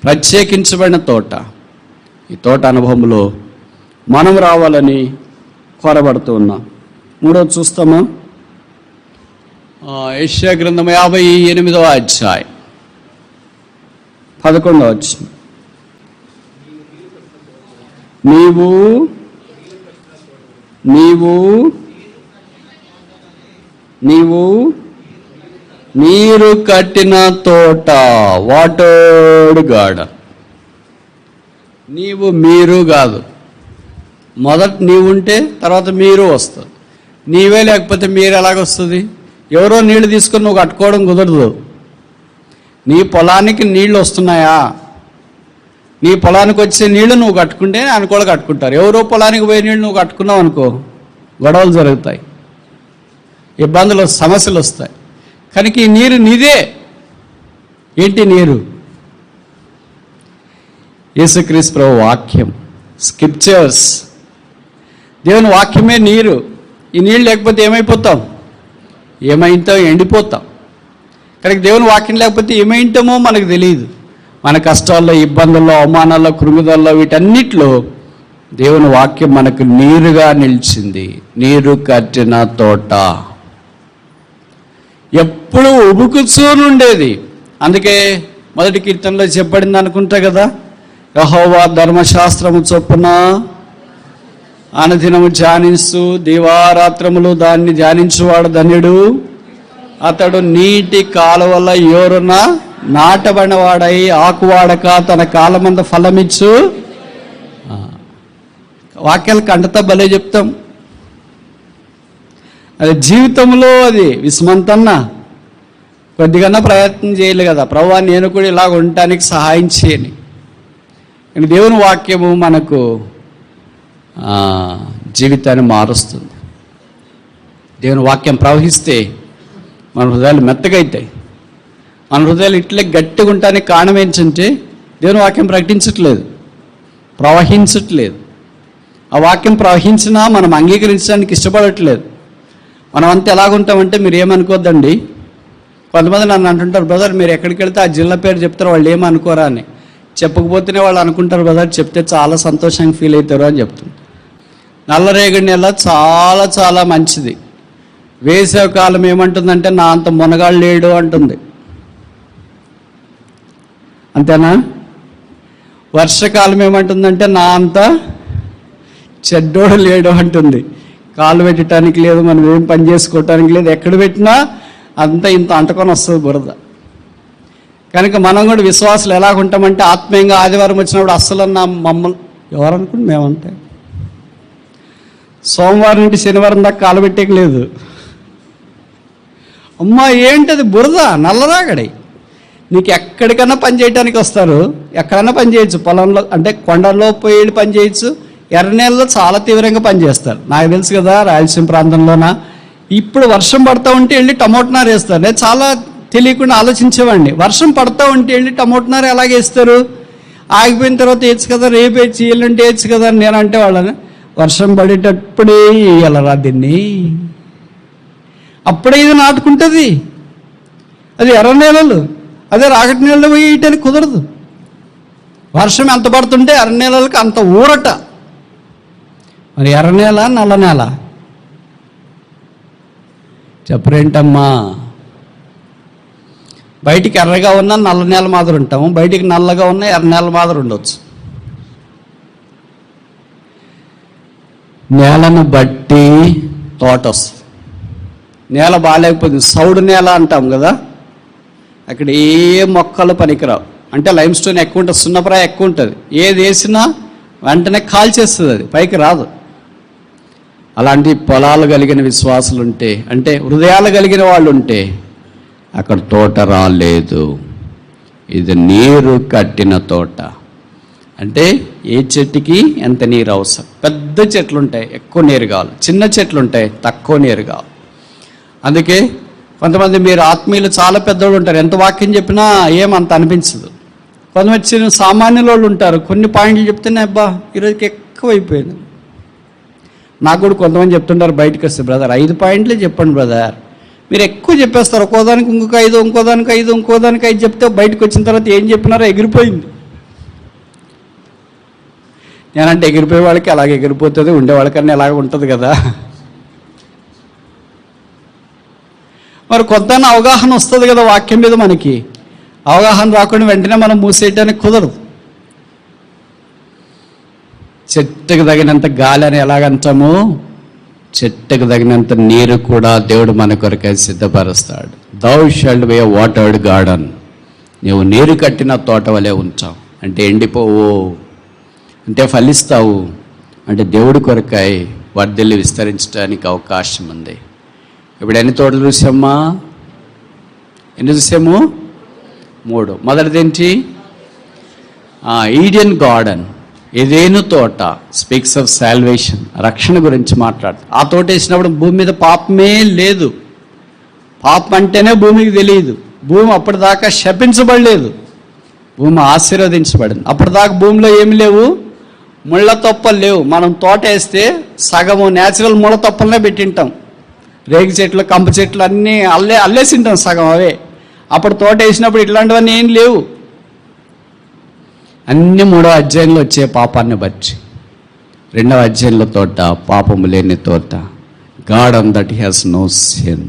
ప్రత్యేకించబడిన తోట. ఈ తోట అనుభవంలో మనం రావాలని కోరబడుతూ ఉన్నాం. మూడవది చూస్తామా? యెషయా గ్రంథం 58వ అధ్యాయం 11వ వచనం. నీవు నీరు కట్టిన తోట, వాటర్డ్ గార్డెన్. మీరు కాదు, మొదట నీవు ఉంటే తర్వాత మీరు వస్తుంది. నీవే లేకపోతే మీరు ఎలాగొస్తుంది? ఎవరో నీళ్లు తీసుకొని నువ్వు కట్టుకోవడం కుదరదు. నీ పొలానికి నీళ్లు వస్తున్నాయా? నీ పొలానికి వచ్చే నీళ్లు నువ్వు కట్టుకుంటే అనుకోళ్ళు కట్టుకుంటారు. ఎవరో పొలానికి పోయే నీళ్ళు నువ్వు కట్టుకున్నావు అనుకో, గొడవలు జరుగుతాయి, ఇబ్బందులు, సమస్యలు వస్తాయి. కనుక ఈ నీరు నీదే. ఏంటి నీరు? యేసుక్రీస్తు ప్రభు వాక్యం, స్క్రిప్చర్స్. దేవుని వాక్యమే నీరు. ఈ నీళ్ళు లేకపోతే ఏమైపోతాం? ఏమైందో ఎండిపోతాం. కానీ దేవుని వాక్యం లేకపోతే ఏమైంటామో మనకు తెలియదు. మన కష్టాల్లో, ఇబ్బందుల్లో, అవమానాల్లో, కృంగుదల్లో, వీటన్నిటిలో దేవుని వాక్యం మనకు నీరుగా నిలిచింది. నీరు కట్టిన తోట ఎప్పుడు ఉబుకుచూనుండేది. అందుకే మొదటి కీర్తనలో చెప్పబడింది అనుకుంటా కదా, యెహోవా ధర్మశాస్త్రము చొప్పున అనుదినము ధ్యానిస్తూ దివారాత్రములు దాన్ని ధ్యానించువాడు ధన్యుడు, అతడు నీటి కాలువల యోరున నాటబడినవాడై ఆకువాడక తన కాలమంద ఫలమిచ్చు. వాక్యాలు కంటతా భలే చెప్తాం. అది జీవితంలో అది విస్మంతన్నా కొద్దిగా ప్రయత్నం చేయాలి కదా, ప్రభువా నేను కూడా ఇలాగ ఉండటానికి సహాయం చేయని. కానీ దేవుని వాక్యము మనకు జీవితాన్ని మారుస్తుంది. దేవుని వాక్యం ప్రవహిస్తే మన హృదయాలు మెత్తగా అవుతాయి. మన హృదయాలు ఇట్లే గట్టిగా ఉండటానికి కారణం ఏంటంటే దేవుని వాక్యం ప్రకటించట్లేదు, ప్రవహించట్లేదు. ఆ వాక్యం ప్రవహించినా మనం అంగీకరించడానికి ఇష్టపడట్లేదు. మనం అంతా ఎలాగుంటామంటే మీరు ఏమనుకోద్దండి, కొంతమంది నన్ను అంటుంటారు, బ్రదర్ మీరు ఎక్కడికి వెళ్తే ఆ జిల్లా పేరు చెప్తారు, వాళ్ళు ఏమనుకోరా అని. చెప్పకపోతేనే వాళ్ళు అనుకుంటారు, బ్రదర్ చెప్తే చాలా సంతోషంగా ఫీల్ అవుతారు అని చెప్తుంది. నల్లరేగడి నెల చాలా చాలా మంచిది. వేసవి కాలం ఏమంటుందంటే నా అంత మునగాళ్ళు లేడు అంటుంది, అంతేనా? వర్షకాలం ఏమంటుందంటే నా అంత చెడ్డోడు లేడు అంటుంది. కాళ్ళు పెట్టడానికి లేదు, మనం ఏం పని చేసుకోవటానికి లేదు, ఎక్కడ పెట్టినా అంత ఇంత అంటుకొని వస్తుంది బురద. కనుక మనం కూడా విశ్వాసాలు ఎలాగుంటామంటే ఆత్మీయంగా ఆదివారం వచ్చినప్పుడు అస్సలు మమ్మల్ని ఎవరనుకుంటే మేమంటే సోమవారం నుండి శనివారం దాకా కాలు పెట్టేకి లేదు. అమ్మా ఏంటది బురద, నల్లరాగడి. నీకు ఎక్కడికన్నా పని చేయడానికి వస్తారు, ఎక్కడన్నా పని చేయొచ్చు. పొలంలో అంటే కొండల్లో పోయి పని చేయొచ్చు, ఎర్రనేళ్ళలో చాలా తీవ్రంగా పనిచేస్తారు. నాకు తెలుసు కదా, రాయలసీమ ప్రాంతంలోన ఇప్పుడు వర్షం పడతా ఉంటే వెళ్ళి టమోటా నారు వేస్తారు. నేను చాలా తెలియకుండా ఆలోచించేవాడిని, వర్షం పడతా ఉంటే వెళ్ళి టమోటా నారు ఎలాగే వేస్తారు, ఆగిపోయిన తర్వాత వేయచ్చు కదా, రేపు వేయచ్చు, ఎల్లుంటే వేయచ్చు కదా అని నేను అంటే వాళ్ళని. వర్షం పడేటప్పుడే వేయాలరా దీన్ని, అప్పుడే ఇది నాటుకుంటుంది. అది ఎర్ర నేలలు, అదే రాగటి నీళ్ళలో పోయి వేయటానికి కుదరదు. వర్షం ఎంత పడుతుంటే ఎర్ర నేలలకు అంత ఊరట. మరి ఎర్ర నేల నల్ల నేల చెప్పరేంటమ్మా? బయటికి ఎర్రగా ఉన్న నల్ల నేల మాదిరి ఉంటాము, బయటికి నల్లగా ఉన్న ఎర్ర నేల మాదిరి ఉండొచ్చు. నేలను బట్టి తోట వస్తుంది. నేల బాగాలేకపోతే సౌడు నేల అంటాం కదా, అక్కడ ఏ మొక్కలు పనికిరావు. అంటే లైమ్ స్టోన్ ఎక్కువ ఉంటుంది, సున్నప్రాయ ఎక్కువ ఉంటుంది, ఏది వేసినా వెంటనే కాల్చేస్తుంది, అది పైకి రాదు. అలాంటి పొలాలు కలిగిన విశ్వాసులు ఉంటే, అంటే హృదయాలు కలిగిన వాళ్ళు ఉంటే అక్కడ తోట రాలేదు. ఇది నీరు కట్టిన తోట. అంటే ఏ చెట్టుకి ఎంత నీరు అవసరం. పెద్ద చెట్లు ఉంటాయి ఎక్కువ నీరు కావాలి, చిన్న చెట్లు ఉంటాయి తక్కువ నీరు కావాలి. అందుకే కొంతమంది మీరు ఆత్మీయులు చాలా పెద్దోళ్ళు ఉంటారు, ఎంత వాక్యం చెప్పినా ఏమంత అనిపించదు. కొంతమంది చిన్న సామాన్యుల వాళ్ళు ఉంటారు, కొన్ని పాయింట్లు చెప్తేనే అబ్బా ఈరోజుకి ఎక్కువ అయిపోయింది. నాకు కూడా కొంతమంది చెప్తుంటారు బయటకు వస్తే, బ్రదర్ 5 పాయింట్లే చెప్పండి బ్రదర్, మీరు ఎక్కువ చెప్పేస్తారు, ఒక్కోదానికి ఇంకొక 5, ఇంకోదానికి 5, ఇంకోదానికి 5 చెప్తే బయటకు వచ్చిన తర్వాత ఏం చెప్పినారో ఎగిరిపోయింది. నేనంటే ఎగిరిపోయే వాళ్ళకి అలాగే ఎగిరిపోతుంది, ఉండేవాళ్ళకన్నా ఎలాగ ఉంటుంది కదా. మరి కొంత అవగాహన వస్తుంది కదా వాక్యం మీద. మనకి అవగాహన రాకుండా వెంటనే మనం మూసేయటానికి కుదరదు. చెట్టుకు తగినంత గాలి అని ఎలాగంటాము, చెట్టుకు తగినంత నీరు కూడా దేవుడు మన కొరకై సిద్ధపరుస్తాడు. Thou shalt be a watered garden. నీవు నీరు కట్టిన తోట వలె ఉంచావు అంటే ఎండిపోవు, అంటే ఫలిస్తావు, అంటే దేవుడి కొరకై వర్ధిల్లి విస్తరించడానికి అవకాశం ఉంది. ఇప్పుడు ఎన్ని తోటలు చూసామ్మా? ఎన్ని చూసాము? 3. మొదటిదేంటి? ఈడెన్ గార్డెన్, ఏదేను తోట. స్పీక్స్ ఆఫ్ సాల్వేషన్, రక్షణ గురించి మాట్లాడుతుంది. ఆ తోట వేసినప్పుడు భూమి మీద పాపమే లేదు. పాపం అంటేనే భూమికి తెలియదు. భూమి అప్పటిదాకా శపించబడలేదు, భూమి ఆశీర్వదించబడింది. అప్పటిదాకా భూమిలో ఏమి లేవు, ముళ్ళ తొప్పలు లేవు. మనం తోట వేస్తే సగము న్యాచురల్ ముళ్ళ తొప్పలనే పెట్టింటాం, రేగి చెట్లు, కంప చెట్లు అన్నీ అల్లేసి ఉంటాం సగం అవే. అప్పుడు తోట వేసినప్పుడు ఇట్లాంటివన్నీ ఏం లేవు. అన్నీ 3వ అధ్యాయంలో వచ్చే పాపాన్ని బట్టి. 2వ అధ్యాయంలో తోట పాపము లేని తోట. Garden that has no sin.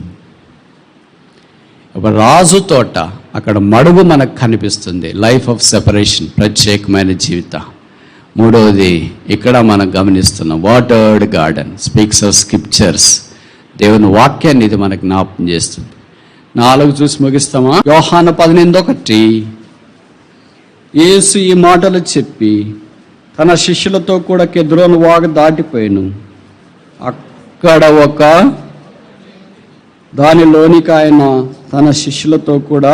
ఇప్పుడు రాజు తోట, అక్కడ మడుగు మనకు కనిపిస్తుంది. లైఫ్ ఆఫ్ సెపరేషన్, ప్రత్యేకమైన జీవితం. 3వది ఇక్కడ మనం గమనిస్తున్నాం, watered garden, speaks of scriptures. దేవుని వాక్యాన్ని ఇది మనకు జ్ఞాపకం చేస్తుంది. 4 చూసి ముగిస్తామా? యోహాను 18:1. యేసు ఈ మాటలు చెప్పి తన శిష్యులతో కూడా కెద్రోను వాగు దాటిపోయాను. అక్కడ ఒక దానిలోనికి ఆయన తన శిష్యులతో కూడా,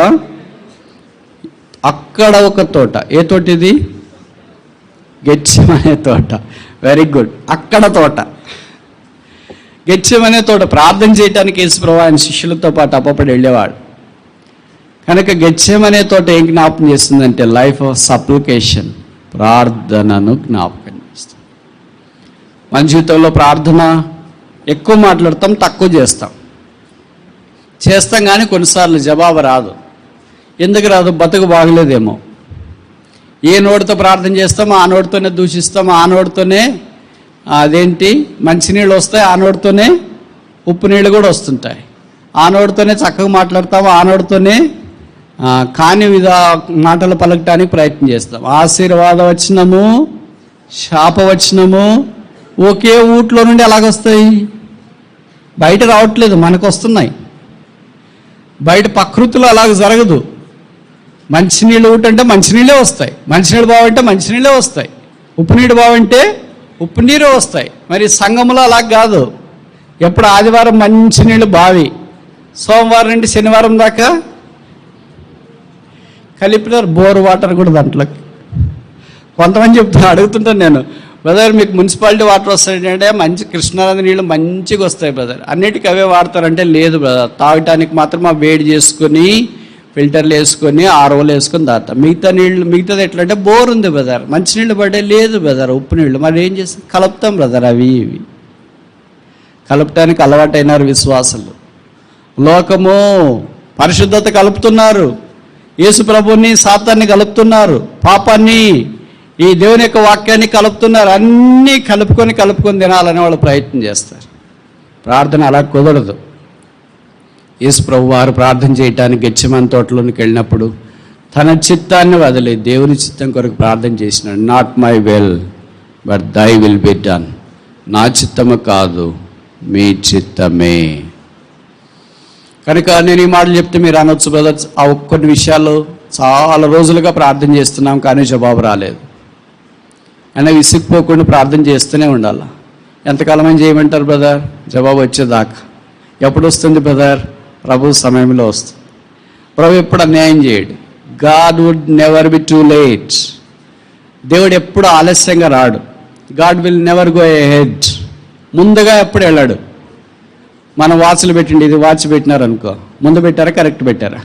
అక్కడ ఒక తోట. ఏ తోట ఇది? గెత్సేమనే తోట. Very good. అక్కడ తోట, గెత్సేమనే తోట. ప్రార్థన చేయడానికి యేసుప్రభువు ఆయన శిష్యులతో పాటు అప్పప్పుడు వెళ్ళేవాడు కనుక గెత్సేమనే తోట ఏం జ్ఞాపకం చేస్తుందంటే లైఫ్ ఆఫ్ సప్లికేషన్, ప్రార్థనను జ్ఞాపకం చేస్తుంది. మన జీవితంలో ప్రార్థన ఎక్కువ మాట్లాడతాం, తక్కువ చేస్తాం కానీ కొన్నిసార్లు జవాబు రాదు. ఎందుకు రాదు? బతుకు బాగలేదేమో. ఏ నోటితో ప్రార్థన చేస్తామో ఆ నోటితోనే దూషిస్తాము, ఆ నోటితోనే అదేంటి మంచినీళ్ళు వస్తాయి, ఆ నోటితోనే ఉప్పు నీళ్ళు కూడా వస్తుంటాయి, ఆ నోటితోనే చక్కగా మాట్లాడతాము, ఆ నోటితోనే కాని మాటలు పలకటానికి ప్రయత్నం చేస్తాం. ఆశీర్వాద వచనము, శాపవచనము ఒకే ఊట్లో నుండి ఎలాగొస్తాయి? బయట రావట్లేదు, మనకు వస్తున్నాయి. బయట ప్రకృతిలో అలాగ జరగదు. మంచినీళ్ళు ఊట అంటే మంచినీళ్ళే వస్తాయి, మంచినీళ్ళు బావంటే మంచినీళ్ళే వస్తాయి, ఉప్పు నీళ్ళు బావంటే ఉప్పు నీరు వస్తాయి. మరి సంఘంలో అలా కాదు. ఎప్పుడు ఆదివారం మంచినీళ్ళు బావి, సోమవారం నుండి శనివారం దాకా కలిపినారు బోర్ వాటర్ కూడా దాంట్లోకి. కొంతమంది అడుగుతుంటాను నేను, బ్రదర్ మీకు మున్సిపాలిటీ వాటర్ వస్తాయంటే మంచి కృష్ణానది నీళ్ళు మంచిగా వస్తాయి బ్రదర్, అన్నిటికీ అవే వాడతారంటే లేదు బ్రదర్, తాగటానికి మాత్రం ఆ వేడి చేసుకొని ఫిల్టర్లు వేసుకొని ఆర్ఓలు వేసుకొని తాగుతాం. మిగతాది ఎట్లా అంటే బోర్ ఉంది బ్రదర్, మంచినీళ్ళు పడే లేదు బ్రదర్, ఉప్పు నీళ్ళు. మరి ఏం చేస్తాం? కలుపుతాం బ్రదర్. అవి ఇవి కలపటానికి అలవాటైనారు విశ్వాసులు. లోకము పరిశుద్ధత కలుపుతున్నారు, యేసు ప్రభుని సాతాన్ని కలుపుతున్నారు, పాపాన్ని ఈ దేవుని యొక్క వాక్యాన్ని కలుపుతున్నారు. అన్నీ కలుపుకొని తినాలని వాళ్ళు ప్రయత్నం చేస్తారు. ప్రార్థన అలా కుదరదు. యేసు ప్రభు వారు ప్రార్థన చేయటానికి గెత్సేమనే తోటలోనికి వెళ్ళినప్పుడు తన చిత్తాన్ని వదిలి దేవుని చిత్తం కొరకు ప్రార్థన చేసినాడు. Not my will but thy will be done. నా చిత్తము కాదు, మీ చిత్తమే. కనుక నేను ఈ మాటలు చెప్తే మీరు అనొచ్చు బ్రదర్స్, ఆ కొన్ని విషయాలు చాలా రోజులుగా ప్రార్థన చేస్తున్నాం కానీ జవాబు రాలేదు అయినా విసిగిపోకుండా ప్రార్థన చేస్తూనే ఉండాలి. ఎంతకాలం అని చేయమంటారు బ్రదర్? జవాబు వచ్చేదాకా. ఎప్పుడు వస్తుంది బ్రదర్? ప్రభు సమయంలో వస్తుంది. ప్రభు ఎప్పుడు అన్యాయం చేయడు. God would never be too late. దేవుడు ఎప్పుడు ఆలస్యంగా రాడు. God will never go ahead. ముందుగా ఎప్పుడు వెళ్ళాడు. మనం వాచ్లు పెట్టండి, ఇది వాచ్ పెట్టినారు అనుకో, ముందు పెట్టారా కరెక్ట్ పెట్టారా?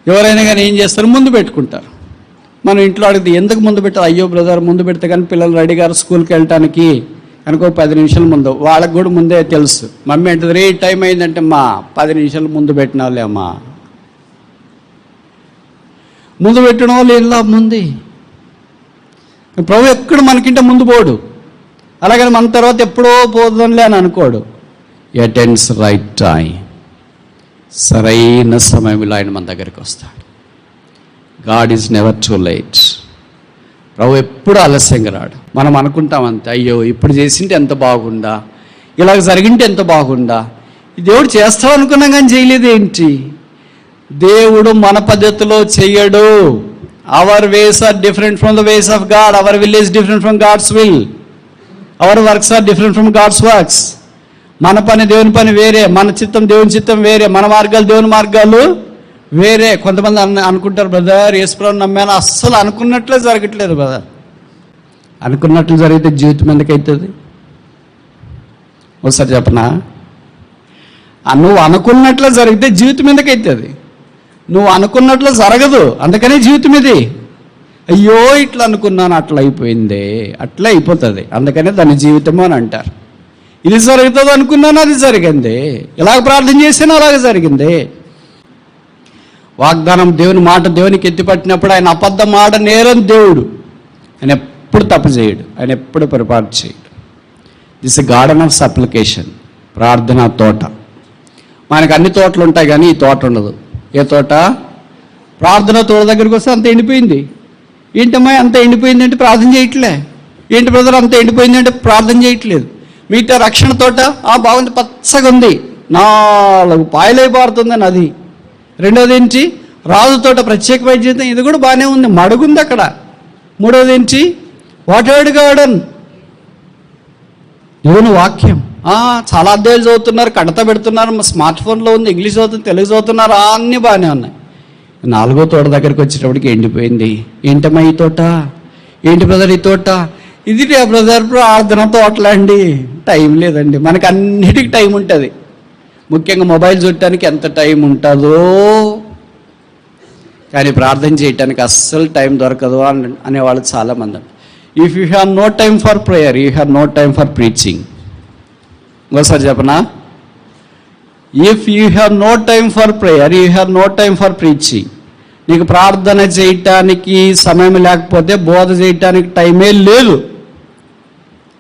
ఎవరైనా కానీ ఏం చేస్తారు? ముందు పెట్టుకుంటారు. మనం ఇంట్లో అడిగితే ఎందుకు ముందు పెట్టారు? అయ్యో బ్రదర్ ముందు పెడితే కానీ పిల్లలు రెడీ గారు స్కూల్కి వెళ్ళటానికి కనుక 10 నిమిషాల ముందు. వాళ్ళకు కూడా ముందే తెలుసు. మమ్మీ అంటది రే టైం అయిందంటే మా 10 నిమిషాలు ముందు పెట్టినావులే అమ్మా. ముందు పెట్టడం వాళ్ళు ఇలా ముందు. ప్రభు ఎక్కడ మనకింటే ముందు పోడు, అలాగని మన తర్వాత ఎప్పుడో పోతుందిలే అని అనుకోడు. Attends right time. సరైన సమయంలో ఆయన మన దగ్గరికి వస్తాడు. God is never too late. ప్రభు ఎప్పుడు ఆలస్యంగా రాడు. మనం అనుకుంటాం అంతే, అయ్యో ఇప్పుడు చేసింటే ఎంత బాగుండా, ఇలాగ జరిగింటే ఎంత బాగుండా. దేవుడు చేస్తాం అనుకున్నాం కానీ చేయలేదు ఏంటి? దేవుడు మన పద్ధతిలో చెయ్యడు. Our ways are different from the ways of God. Our will is different from God's will. Our works are different from God's works. మన పని దేవుని పని వేరే, మన చిత్తం దేవుని చిత్తం వేరే, మన మార్గాలు దేవుని మార్గాలు వేరే. కొంతమంది అనుకుంటారు బ్రదర్ యేసుప్రభుని నమ్మాను, అస్సలు అనుకున్నట్లే జరగట్లేదు బ్రదర్. అనుకున్నట్లు జరిగితే జీవితం ఎందుకవుతుంది? ఒకసారి చెప్పనా? నువ్వు అనుకున్నట్లు జరిగితే జీవితం ఎందుకవుతుంది? నువ్వు అనుకున్నట్లు జరగదు, అందుకనే జీవితం ఇది. అయ్యో ఇట్లా అనుకున్నాను, అట్లా అయిపోయిందే, అట్లా అయిపోతుంది, అందుకనే దాని జీవితము అని అంటారు. ఇది జరుగుతుంది అనుకున్నాను, అది జరిగింది. ఇలాగ ప్రార్థన చేసినా అలాగే జరిగింది. వాగ్దానం దేవుని మాట దేవునికి ఎత్తిపట్టినప్పుడు ఆయన అబద్ధం ఆడ నేరం దేవుడు. ఆయన ఎప్పుడు తప్పు చేయడు, ఆయన ఎప్పుడు పొరపాటు చేయడు. దిస్ గార్డెన్ ఆఫ్ సప్లికేషన్, ప్రార్థన తోట. మనకు అన్ని తోటలు ఉంటాయి కానీ ఈ తోట ఉండదు. ఏ తోట? ప్రార్థన తోట దగ్గరికి వస్తే అంత ఎండిపోయింది. ఏంటమ్మా అంత ఎండిపోయింది అంటే ప్రార్థన చేయట్లే. ఏంటి బ్రదర్ అంత ఎండిపోయింది అంటే ప్రార్థన చేయట్లేదు. మిగతా రక్షణ తోట బాగుంది, పచ్చగా ఉంది, 4 పాయలై పారుతుంది నది. రెండోది ఏంటి? రాజు తోట, ప్రత్యేకమైన జీవితం, ఇది కూడా బాగానే ఉంది, మడుగుంది అక్కడ. మూడోది ఏంటి? వాటర్డ్ గార్డెన్, దేవుని వాక్యం. చాలా అధ్యాయులు చదువుతున్నారు, కడత పెడుతున్నారు, స్మార్ట్ ఫోన్లో ఉంది, ఇంగ్లీష్ చదువుతుంది, తెలుగు చదువుతున్నారు, అన్నీ బాగానే ఉన్నాయి. 4వ తోట దగ్గరికి వచ్చేటప్పటికి ఎండిపోయింది. ఏంటమ్మా ఈ తోట? ఏంటి బ్రదర్ ఈ తోట? ఇది బ్రదర్ ప్రార్థన తోటలండి. టైం లేదండి, మనకు అన్నిటికీ టైం ఉంటుంది. ముఖ్యంగా మొబైల్ చూడటానికి ఎంత టైం ఉంటుందో, కానీ ప్రార్థన చేయటానికి అస్సలు టైం దొరకదు అనేవాళ్ళు చాలామంది. If you have no time for prayer, you have no time for preaching. ఇంకోసారి చెప్పనా? If you have no time for prayer, you have no time for preaching. నీకు ప్రార్థన చేయటానికి సమయం లేకపోతే బోధ చేయటానికి టైమే లేదు.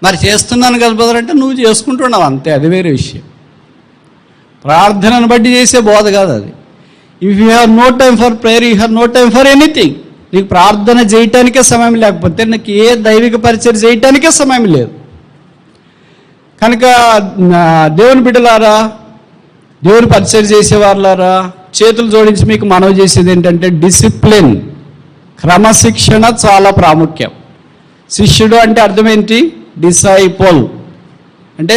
మరి చేస్తున్నాను కదా బ్రదర్ అంటే నువ్వు చేసుకుంటున్నావు అంతే, అది వేరే విషయం. ప్రార్థనను బట్టి చేసే బోధ కాదు అది. If you have no time for prayer, you have no time for anything. నీకు ప్రార్థన చేయటానికే సమయం లేకపోతే నీకు ఏ దైవిక పరిచయం చేయటానికే సమయం లేదు. కనుక దేవుని బిడ్డలారా, దేవుని పరిచయం చేసేవాళ్ళారా, చేతులు జోడించి మీకు మనవి చేసేది ఏంటంటే డిసిప్లిన్, క్రమశిక్షణ చాలా ప్రాముఖ్యం. శిష్యుడు అంటే అర్థం ఏంటి? డిసైపుల్ అంటే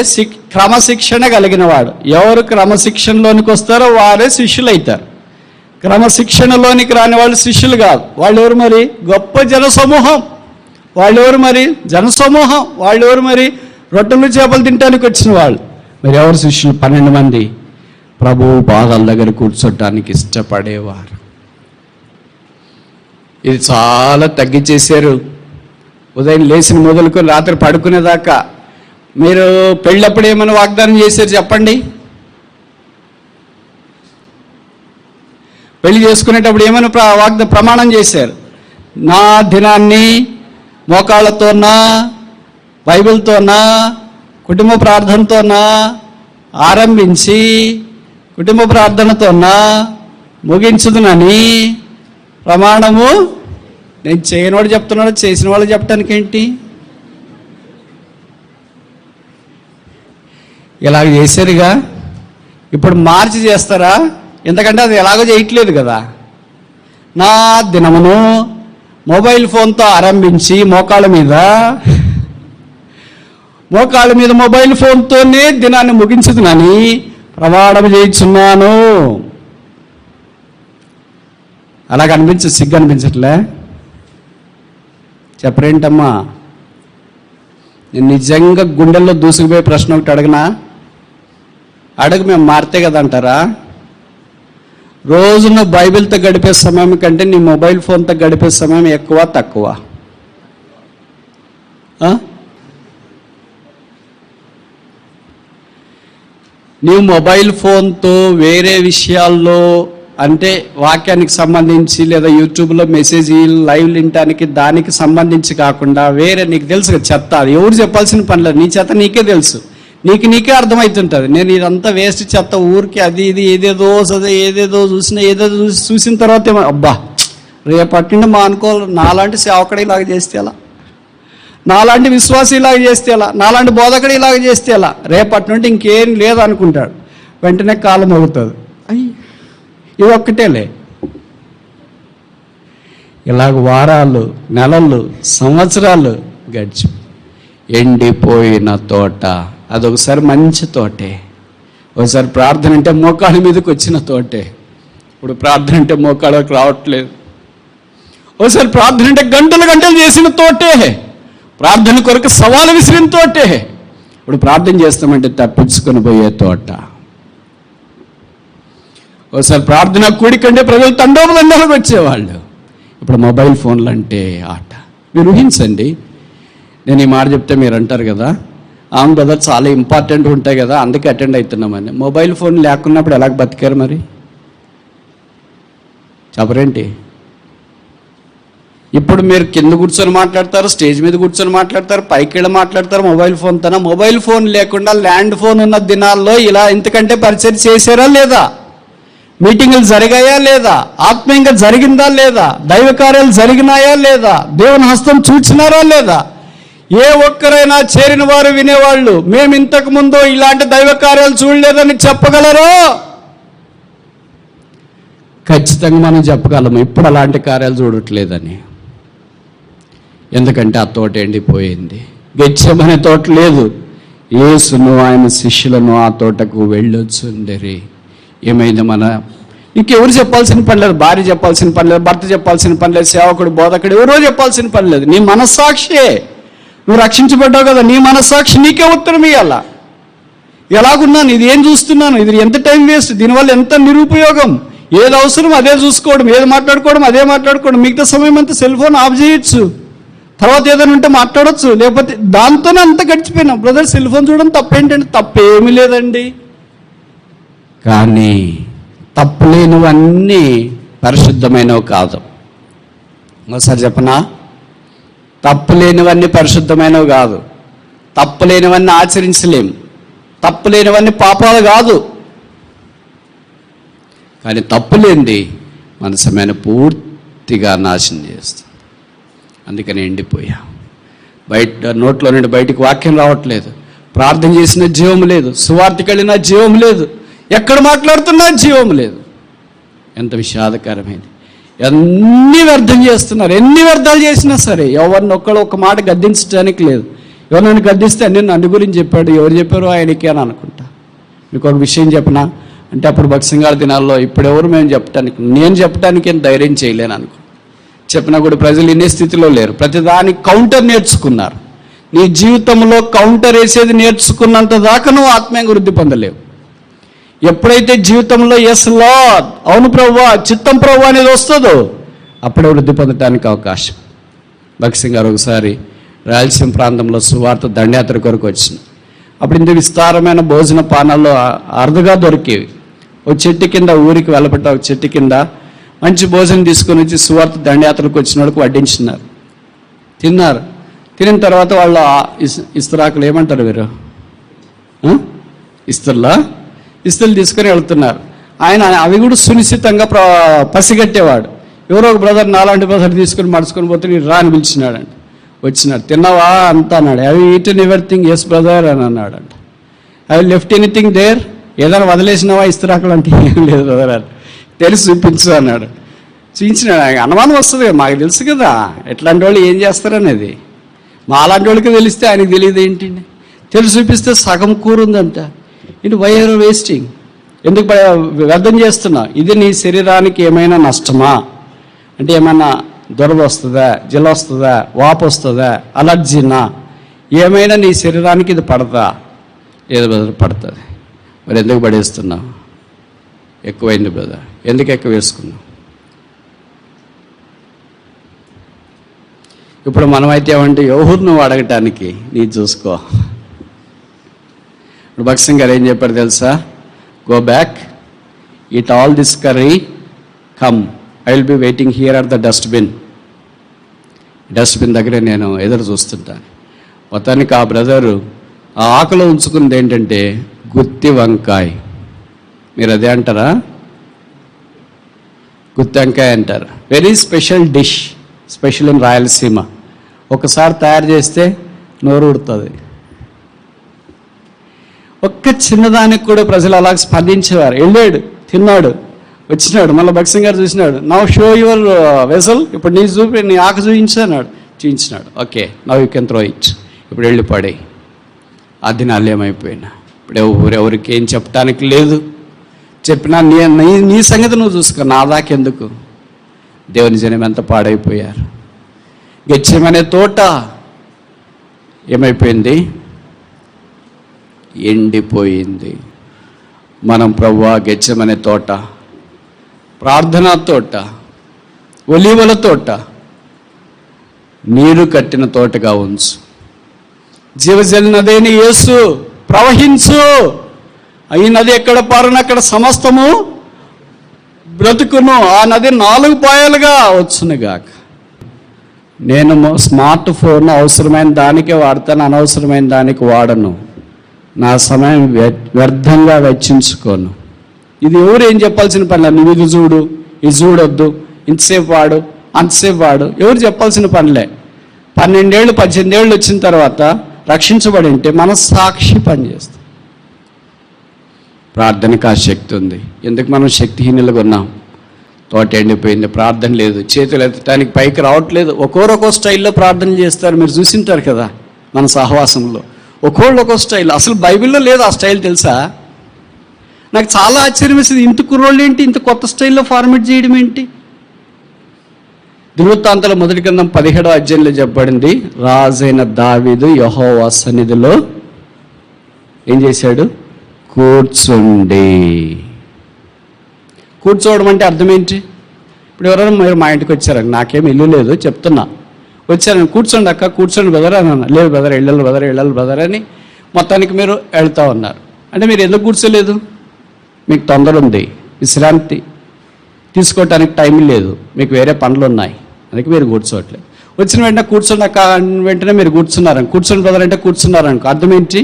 క్రమశిక్షణ కలిగిన వాడు. ఎవరు క్రమశిక్షణలోనికి వస్తారో వారే శిష్యులు అవుతారు. క్రమశిక్షణలోనికి రాని వాళ్ళు శిష్యులు కాదు. వాళ్ళు ఎవరు మరి? గొప్ప జనసమూహం. వాళ్ళు ఎవరు మరి? జనసమూహం. వాళ్ళు ఎవరు మరి? రొట్టెలు చేపలు తినడానికి వచ్చిన వాళ్ళు. మరి ఎవరు శిష్యులు? 12 మంది ప్రభువు పాదాల దగ్గర కూర్చోటానికి ఇష్టపడేవారు. ఇది చాలా తగ్గించేశారు. ఉదయం లేచిన మొదలుకొని రాత్రి పడుకునేదాకా. మీరు పెళ్ళప్పుడు ఏమైనా వాగ్దానం చేశారు చెప్పండి? పెళ్లి చేసుకునేటప్పుడు ఏమైనా ప్రమాణం చేశారు? నా దినాన్ని మోకాళ్ళతోనా, బైబిల్తోనా, కుటుంబ ప్రార్థనతోనా ఆరంభించి కుటుంబ ప్రార్థనతోనా ముగించుదునని ప్రమాణము నేను చేయని వాడు చెప్తున్నాడు, చేసిన వాళ్ళు చెప్పడానికి ఏంటి? ఇలాగ చేశారుగా, ఇప్పుడు మార్చి చేస్తారా? ఎందుకంటే అది ఎలాగో చేయట్లేదు కదా. నా దినమును మొబైల్ ఫోన్తో ఆరంభించి మోకాళ్ళ మీద మొబైల్ ఫోన్తోనే దినాన్ని ముగించుదునని ప్రమాణం చేయించున్నాను. అలాగ సిగ్గు అనిపించట్లే? చెప్పరేంటమ్మా? నేను నిజంగా గుండెల్లో దూసుకుపోయే ప్రశ్న ఒకటి అడగనా? అడుగు, మేము మారితే కదా అంటారా? రోజున బైబిల్తో గడిపే సమయం కంటే నీ మొబైల్ ఫోన్తో గడిపే సమయం ఎక్కువ తక్కువ? నీవు మొబైల్ ఫోన్తో వేరే విషయాల్లో అంటే వాక్యానికి సంబంధించి లేదా యూట్యూబ్లో మెసేజ్ లైవ్ వినటానికి దానికి సంబంధించి కాకుండా వేరే నీకు తెలుసు కదా చెత్త, అది ఎవరు చెప్పాల్సిన పని లేదు, నీ చెత్త నీకే తెలుసు, నీకే అర్థమవుతుంటుంది. నేను ఇదంతా వేస్ట్ చెత్త, ఊరికి అది ఇది ఏదేదో చూసిన చూసిన తర్వాత అబ్బా రేపటి నుండి మా అనుకోవాలి, నాలాంటి సేవకుడు ఇలాగ చేస్తే ఎలా, నాలాంటి విశ్వాసి ఇలాగ చేస్తే ఎలా, నాలాంటి బోధకుడు ఇలాగ చేస్తే ఎలా, రేపటి నుండి ఇంకేం లేదనుకుంటాడు. వెంటనే కాలం అవుతుంది, అయ్యి ఇది ఒక్కటేలే. ఇలాగ వారాలు, నెలలు, సంవత్సరాలు గడిచి ఎండిపోయిన తోట అదొకసారి మంచి తోటే, ఒకసారి ప్రార్థన అంటే మోకాళ్ళ మీదకి వచ్చిన తోటే, ఇప్పుడు ప్రార్థన అంటే మోకాళ్ళకి రావట్లేదు. ఒకసారి ప్రార్థన అంటే గంటలు చేసిన తోటే, ప్రార్థన కొరకు సవాలు విసిరిన తోటే, ఇప్పుడు ప్రార్థన చేస్తామంటే తప్పించుకొని పోయే తోట. ఒకసారి ప్రార్థన కూడికంటే ప్రజలు తండోపతండాలకు వచ్చేవాళ్ళు, ఇప్పుడు మొబైల్ ఫోన్లు అంటే ఆట. మీరు ఊహించండి, నేను ఈ మాట చెప్తే మీరు అంటారు కదా, అవును బ్రదర్ చాలా ఇంపార్టెంట్ ఉంటాయి కదా అందుకే అటెండ్ అవుతున్నామని. మొబైల్ ఫోన్ లేకున్నప్పుడు ఎలాగ బతికారు మరి? చెప్పరేంటి? ఇప్పుడు మీరు కింద కూర్చొని మాట్లాడతారు, స్టేజ్ మీద కూర్చొని మాట్లాడతారు, పైకి వెళ్ళి మాట్లాడతారు మొబైల్ ఫోన్ తన. మొబైల్ ఫోన్ లేకుండా ల్యాండ్ ఫోన్ ఉన్న దినాల్లో ఇలా ఇంతకంటే పరిచయం చేశారా లేదా? మీటింగులు జరిగాయా లేదా? ఆత్మీయంగా జరిగిందా లేదా? దైవ కార్యాలు జరిగినాయా లేదా? దేవుని హస్తం చూచినారా లేదా? ఏ ఒక్కరైనా చేరిన వారు వినేవాళ్ళు మేము ఇంతకు ముందు ఇలాంటి దైవ కార్యాలు చూడలేదని చెప్పగలరు? ఖచ్చితంగా మనం చెప్పగలము ఇప్పుడు అలాంటి కార్యాలు చూడట్లేదని. ఎందుకంటే ఆ తోట ఎండిపోయింది. గెత్సేమనే తోట లేదు. యేసును ఆయన శిష్యులను ఆ తోటకు వెళ్ళొచ్చుండరి. ఏమైంది? ఇంకెవరు చెప్పాల్సిన పని లేదు. భార్య చెప్పాల్సిన పని లేదు, భర్త చెప్పాల్సిన పని లేదు, సేవకుడు బోధకుడు ఎవరో చెప్పాల్సిన పని లేదు. నీ మనస్సాక్షే, నువ్వు రక్షించబడ్డావు కదా, నీ మనస్సాక్షి నీకే ఉత్తరం ఇవ్వాలా. ఎలాగున్నాను, ఇది ఏం చూస్తున్నాను, ఇది ఎంత టైం వేస్ట్, దీనివల్ల ఎంత నిరుపయోగం. ఏది అవసరం అదే చూసుకోవడం, ఏది మాట్లాడుకోవడం అదే మాట్లాడుకోవడం. మిగతా సమయం అంతా సెల్ ఫోన్ ఆఫ్ చేయొచ్చు, తర్వాత ఏదైనా ఉంటే మాట్లాడవచ్చు, లేకపోతే దాంతోనే అంత గడిచిపోయినాం. బ్రదర్ సెల్ ఫోన్ చూడడం తప్పేంటండి? తప్పేమీ లేదండి. కానీ తప్పులేనివన్నీ పరిశుద్ధమైనవి కాదు. ఒకసారి చెప్పనా? తప్పులేనివన్నీ పరిశుద్ధమైనవి కాదు. తప్పులేనివన్నీ ఆచరించలేం. తప్పులేనివన్నీ పాపాలు కాదు. కానీ తప్పులేంది మన సమయాన్ని పూర్తిగా నాశనం చేస్తుంది. అందుకని ఎండిపోయా. బయట నోట్లో నుండి బయటికి వాక్యం రావట్లేదు. ప్రార్థన చేసిన జీవం లేదు, సువార్తకి వెళ్ళిన జీవం లేదు, ఎక్కడ మాట్లాడుతున్నా జీవం లేదు. ఎంత విషాదకరమైంది. ఎన్ని వ్యర్థం చేస్తున్నారు. ఎన్ని వ్యర్థాలు చేసినా సరే ఎవరిని ఒక మాట గద్దించడానికి లేదు. ఎవరిని గద్దిస్తే అన్ని నన్ను గురించి చెప్పాడు, ఎవరు చెప్పారో ఆయనకే అని అనుకుంటా. మీకు ఒక విషయం చెప్పనా అంటే, అప్పుడు భక్సింగాల దినాల్లో ఇప్పుడు ఎవరు నేను చెప్పడానికి ఏం ధైర్యం చేయలేను అనుకో. చెప్పినా కూడా ప్రజలు ఇనే స్థితిలో లేరు. ప్రతిదానికి కౌంటర్ నేర్చుకున్నారు. నీ జీవితంలో కౌంటర్ వేసేది నేర్చుకున్నంత దాకా నువ్వు ఆత్మీయంగా వృద్ధి పొందలేవు. ఎప్పుడైతే జీవితంలో ఎస్ లార్డ్, అవును ప్రభువా, చిత్తం ప్రభువా అనేది వస్తుందో అప్పుడే వృద్ధి పొందడానికి అవకాశం. భక్సింగ్ గారు ఒకసారి రాయలసీమ ప్రాంతంలో సువార్త దండయాత్ర కొరకు వచ్చింది. అప్పుడు ఇంత విస్తారమైన భోజన పానాల్లో అరుదుగా దొరికేవి. ఒక చెట్టు కింద, ఊరికి వెళ్ళబట్ట ఒక చెట్టు కింద మంచి భోజనం తీసుకొని వచ్చి సువార్త దండయాత్రకు వచ్చిన వాళ్ళకి వడ్డించినారు. తిన్నారు. తినిన తర్వాత వాళ్ళు ఇస్తరాకులు ఏమంటారు వీరు, ఇస్తులు తీసుకొని వెళ్తున్నారు. ఆయన అవి కూడా సునిశ్చితంగా పసిగట్టేవాడు. ఎవరో ఒక బ్రదర్, నాలాంటి బ్రదర్ తీసుకొని మడుచుకొని పోతే నేను రా అని పిలిచినాడంట. వచ్చినాడు. తిన్నావా అంతా అన్నాడు. Have you eaten everything? Yes brother అని అన్నాడంట. Have you left anything there? ఏదైనా వదిలేసినావా ఇస్తరాకులు అంటే? ఏం లేదు బ్రదర్ అని. తెలిసి చూపించు అన్నాడు. చూపించినాడు. అనుమానం వస్తుంది కదా, మాకు తెలుసు కదా ఎట్లాంటి వాళ్ళు ఏం చేస్తారనేది. మా అలాంటి వాళ్ళకి తెలిస్తే ఆయనకు తెలియదు ఏంటండి. తెలిసి చూపిస్తే సగం కూర ఉందంట. ఇటు వై ఆర్ వేస్టింగ్, ఎందుకు వ్యర్థం చేస్తున్నా? ఇది నీ శరీరానికి ఏమైనా నష్టమా అంటే, ఏమైనా దురద వస్తుందా, జల వస్తుందా, వాపు వస్తుందా, అలర్జీనా, ఏమైనా నీ శరీరానికి ఇది పడతా? ఏదో బ్రదర్ పడుతుంది. మరి ఎందుకు పడేస్తున్నావు? ఎక్కువైంది బ్రదర్. ఎందుకు ఎక్కువ వేసుకున్నావు? ఇప్పుడు మనమైతే ఏమంటే ఎవరు నువ్వు అడగటానికి, నీ చూసుకో. ఇప్పుడు భక్సింగ్ గారు ఏం చెప్పారు తెలుసా? Go back, eat all this curry, come, I will be waiting here at the dustbin. Dustbin దగ్గరే నేను ఎదురు చూస్తుంటాను. మొత్తానికి ఆ బ్రదరు ఆ ఆకులో ఉంచుకున్నది ఏంటంటే గుత్తి వంకాయ. మీరు అదే అంటారా? గుత్తి వంకాయ అంటారు. Very special dish, special in Rayalaseema. ఒకసారి తయారు చేస్తే నోరు ఉడుతుంది. ఒక్క చిన్నదానికి కూడా ప్రజలు అలాగ స్పందించేవారు. వెళ్ళాడు, తిన్నాడు, వచ్చినాడు, మళ్ళీ భక్సింగ్ గారు చూసినాడు. నవ్ షో యువర్ వెసల్, ఇప్పుడు నీ ఆకు చూపించాడు. చూపించినాడు. Okay, now you can throw it. ఇప్పుడు వెళ్ళి పడే. ఆ దినాలు ఏమైపోయినా ఇప్పుడు ఎవరికి ఏం చెప్పడానికి లేదు. చెప్పినా నీ సంగతి నువ్వు చూసుకో, నా దాకెందుకు. దేవుని జనం ఎంత పాడైపోయారు. గెత్సేమనే తోట ఏమైపోయింది? ఎండిపోయింది. మనం ప్రభువా గెత్సేమనే తోట, ప్రార్థనా తోట, ఒలీవల తోట నీరు కట్టిన తోటగా ఉంచు. జీవజల నదేని యేసు ప్రవహించు. ఈ నది ఎక్కడ పారున అక్కడ సమస్తము బ్రతుకును. ఆ నది 4 పాయలుగా వచ్చునుగాక. నేను స్మార్ట్ ఫోన్ అవసరమైన దానికే వాడతాను, అనవసరమైన దానికి వాడను. నా సమయం వ్యర్థంగా వెచ్చించుకోను. ఇది ఎవరు ఏం చెప్పాల్సిన పనిలే. నువ్వు ఇది చూడు, ఇది చూడొద్దు, ఇంతసేపు వాడు, అంతసేపు వాడు, ఎవరు చెప్పాల్సిన పనిలే. 12 ఏళ్ళు 18 ఏళ్ళు వచ్చిన తర్వాత రక్షించబడి ఉంటే మనస్సాక్షి పనిచేస్తుంది. ప్రార్థనకు ఆ శక్తి ఉంది. ఎందుకు మనం శక్తిహీనులుగా ఉన్నాం? తోట ఎండిపోయింది, ప్రార్థన లేదు, చేతులు ఎత్తడానికి పైకి రావట్లేదు. ఒక్కో స్టైల్లో ప్రార్థన చేస్తారు. మీరు చూసింటారు కదా మన సహవాసంలో. ఒక్కో స్టైల్. అసలు బైబిల్లో లేదు ఆ స్టైల్, తెలుసా? నాకు చాలా ఆశ్చర్యం వేసింది. ఇంత కుర్రోళ్ళు ఏంటి ఇంత కొత్త స్టైల్లో ఫార్మేట్ చేయడం ఏంటి? దినవృత్తాంతాల 1 గ్రంథం 17వ అధ్యాయంలో చెప్పబడింది, రాజైన దావీదు యెహోవా సన్నిధిలో ఏం చేశాడు? కూర్చోవడం అంటే అర్థం ఏంటి? ఇప్పుడు ఎవరైనా మీరు మా ఇంటికి వచ్చారు, నాకేం ఇల్లు లేదు చెప్తున్నా, వచ్చాను, కూర్చోండి అక్క, కూర్చోండి బ్రదర్ అని అన్నా. లేదు బ్రదర్, వెళ్ళాలి బ్రదర్ అని మొత్తానికి మీరు వెళ్తా ఉన్నారు. అంటే మీరు ఎందుకు కూర్చోలేదు? మీకు తొందర ఉంది, విశ్రాంతి తీసుకోవటానికి టైం లేదు, మీకు వేరే పనులు ఉన్నాయి, అందుకే మీరు కూర్చోవట్లేదు. వచ్చిన వెంటనే కూర్చోండి అక్క వెంటనే మీరు కూర్చున్నారని, కూర్చొని బ్రదర్ అంటే కూర్చున్నారనుకో, అర్థం ఏంటి?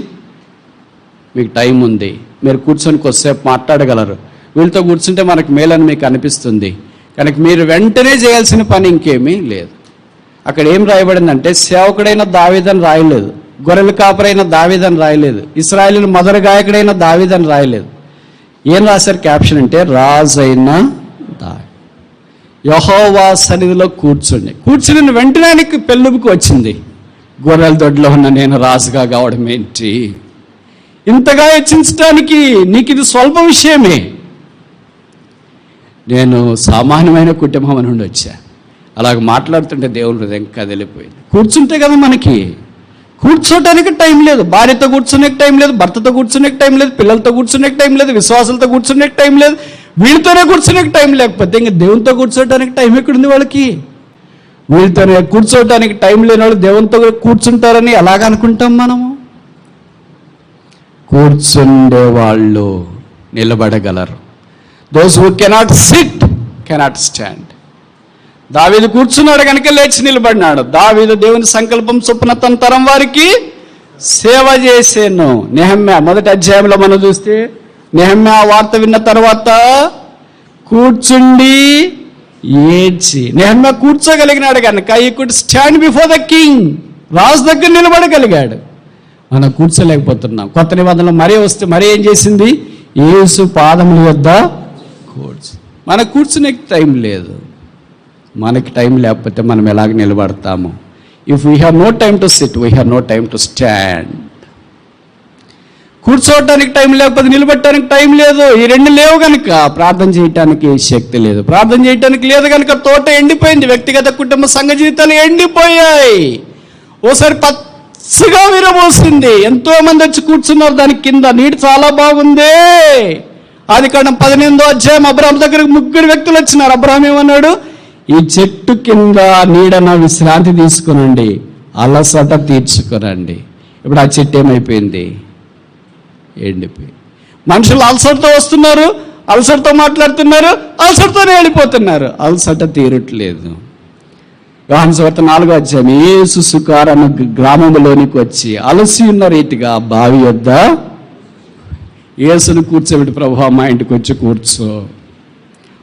మీకు టైం ఉంది, మీరు కూర్చొని కొద్దిసేపు మాట్లాడగలరు. వీళ్ళతో కూర్చుంటే మనకు మేలని మీకు అనిపిస్తుంది. కనుక మీరు వెంటనే చేయాల్సిన పని ఇంకేమీ లేదు. అక్కడ ఏం రాయబడిందంటే, సేవకుడైన దావీదని రాయలేదు, గొర్రెల కాపరైన దావీదని రాయలేదు, ఇశ్రాయేలు మొదటి గాయకుడైన దావీదని రాయలేదు. ఏం రాశారు క్యాప్షన్ అంటే, రాజైన దావీదు యెహోవా సన్నిధిలో కూర్చుని వెంటనే ఆయనకి పెళ్ళుబుకు వచ్చింది. గొర్రెల దొడ్లో ఉన్న నేను రాజుగా కావడం ఏంటి? ఇంతగా హెచ్చించడానికి నీకు ఇది స్వల్ప విషయమే. నేను సామాన్యమైన కుటుంబం నుండి వచ్చా. అలాగ మాట్లాడుతుంటే దేవుని హృదయం కదిలిపోయింది. కూర్చుంటే కదా మనకి, కూర్చోటానికి టైం లేదు. భార్యతో కూర్చునే టైం లేదు, భర్తతో కూర్చునే టైం లేదు, పిల్లలతో కూర్చునే టైం లేదు, విశ్వాసాలతో కూర్చునే టైం లేదు, వీళ్ళతోనే కూర్చునే టైం లేకపోతే ఇంకా దేవునితో కూర్చోటానికి టైం ఎక్కడుంది వాళ్ళకి? వీళ్ళతోనే కూర్చోటానికి టైం లేని వాళ్ళు దేవునితో కూర్చుంటారని ఎలాగ అనుకుంటాం మనము? కూర్చుండే వాళ్ళు నిలబడగలరు. Those who cannot sit cannot stand. దావీదు కూర్చున్నాడు కనుక లేచి నిలబడినాడు. దావీదు దేవుని సంకల్పం చొప్పున తన తరం వారికి సేవ చేసేను. నెహెమ్యా 1వ అధ్యాయంలో మనం చూస్తే, నెహెమ్యా వార్త విన్న తర్వాత కూర్చుండి ఏడ్చి, నెహెమ్యా కూర్చోగలిగినాడు కనుక he could stand before the king, రాజు దగ్గర నిలబడగలిగాడు. మనం కూర్చోలేకపోతున్నాం. కొత్త నిబంధనలు మరీ వస్తే మరీ ఏం చేసింది? యేసు పాదముల వద్ద మనకు కూర్చునే టైం లేదు. మనకి టైం లేకపోతే మనం ఎలాగ నిలబడతాము? If we have no time to sit, we have no time to stand. కూర్చోవటానికి టైం లేకపోతే నిలబడటానికి టైం లేదు. ఈ రెండు లేవు కనుక ప్రార్థన చేయటానికి శక్తి లేదు. ప్రార్థన చేయటానికి లేదు కనుక తోట ఎండిపోయింది. వ్యక్తిగత కుటుంబ సంఘ జీవితాలు ఎండిపోయాయి. ఓసారి పచ్చిగా విరబోసింది. ఎంతో మంది వచ్చి కూర్చున్నారు దాని కింద. నీటి చాలా బాగుంది. ఆదికాండం 18వ అధ్యాయం అబ్రహాం దగ్గరకు 3 వ్యక్తులు వచ్చినారు. అబ్రహాం ఏమన్నాడు? ఈ చెట్టు కింద నీడన విశ్రాంతి తీసుకునండి, అలసట తీర్చుకునండి. ఇప్పుడు ఆ చెట్టు ఏమైపోయింది? ఎండిపోయి. మనుషులు అలసటతో వస్తున్నారు, అలసటతో మాట్లాడుతున్నారు, అలసటతోనే వెళ్ళిపోతున్నారు. అలసట తీరట్లేదు. యోహాను సువార్త 4వ అధ్యాయం, యేసు సుకారు అన్న గ్రామంలోనికి వచ్చి అలసి ఉన్న రీతిగా బావి వద్ద యేసును కూర్చోబెట్టి, ప్రభువా మా ఇంటికి వచ్చి కూర్చో.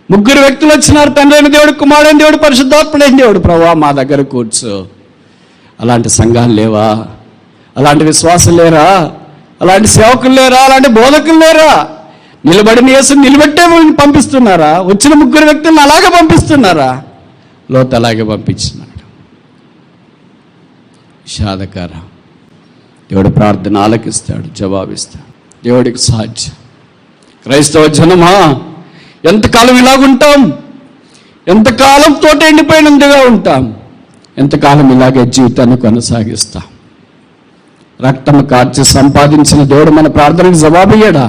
3 వ్యక్తులు వచ్చినారు. తండ్రి అయిన దేవుడు, కుమారుడైన దేవుడు, పరిశుద్ధాత్ముడైన దేవుడు. ప్రభువా మా దగ్గర కూర్చో. అలాంటి సంఘాలు లేవా? అలాంటి విశ్వాసం లేరా? అలాంటి సేవకులు లేరా? అలాంటి బోధకులు లేరా? నిలబడిన యేసుని నిలబెట్టే పంపిస్తున్నారా? వచ్చిన 3 వ్యక్తులను అలాగే పంపిస్తున్నారా? లోతు అలాగే పంపించినాడు. విషాదకర. దేవుడు ప్రార్థన ఆలకిస్తాడు, జవాబిస్తాడు. దేవుడికి సాధ్యం. క్రైస్తవ జనమా, ఎంతకాలం ఇలాగుంటాం? ఎంతకాలం తోట ఎండిపోయినందుగా ఉంటాం? ఎంతకాలం ఇలాగే జీవితాన్ని కొనసాగిస్తాం? రక్తం కార్చి సంపాదించిన దేవుడు మన ప్రార్థనకు జవాబు ఇయ్యడా?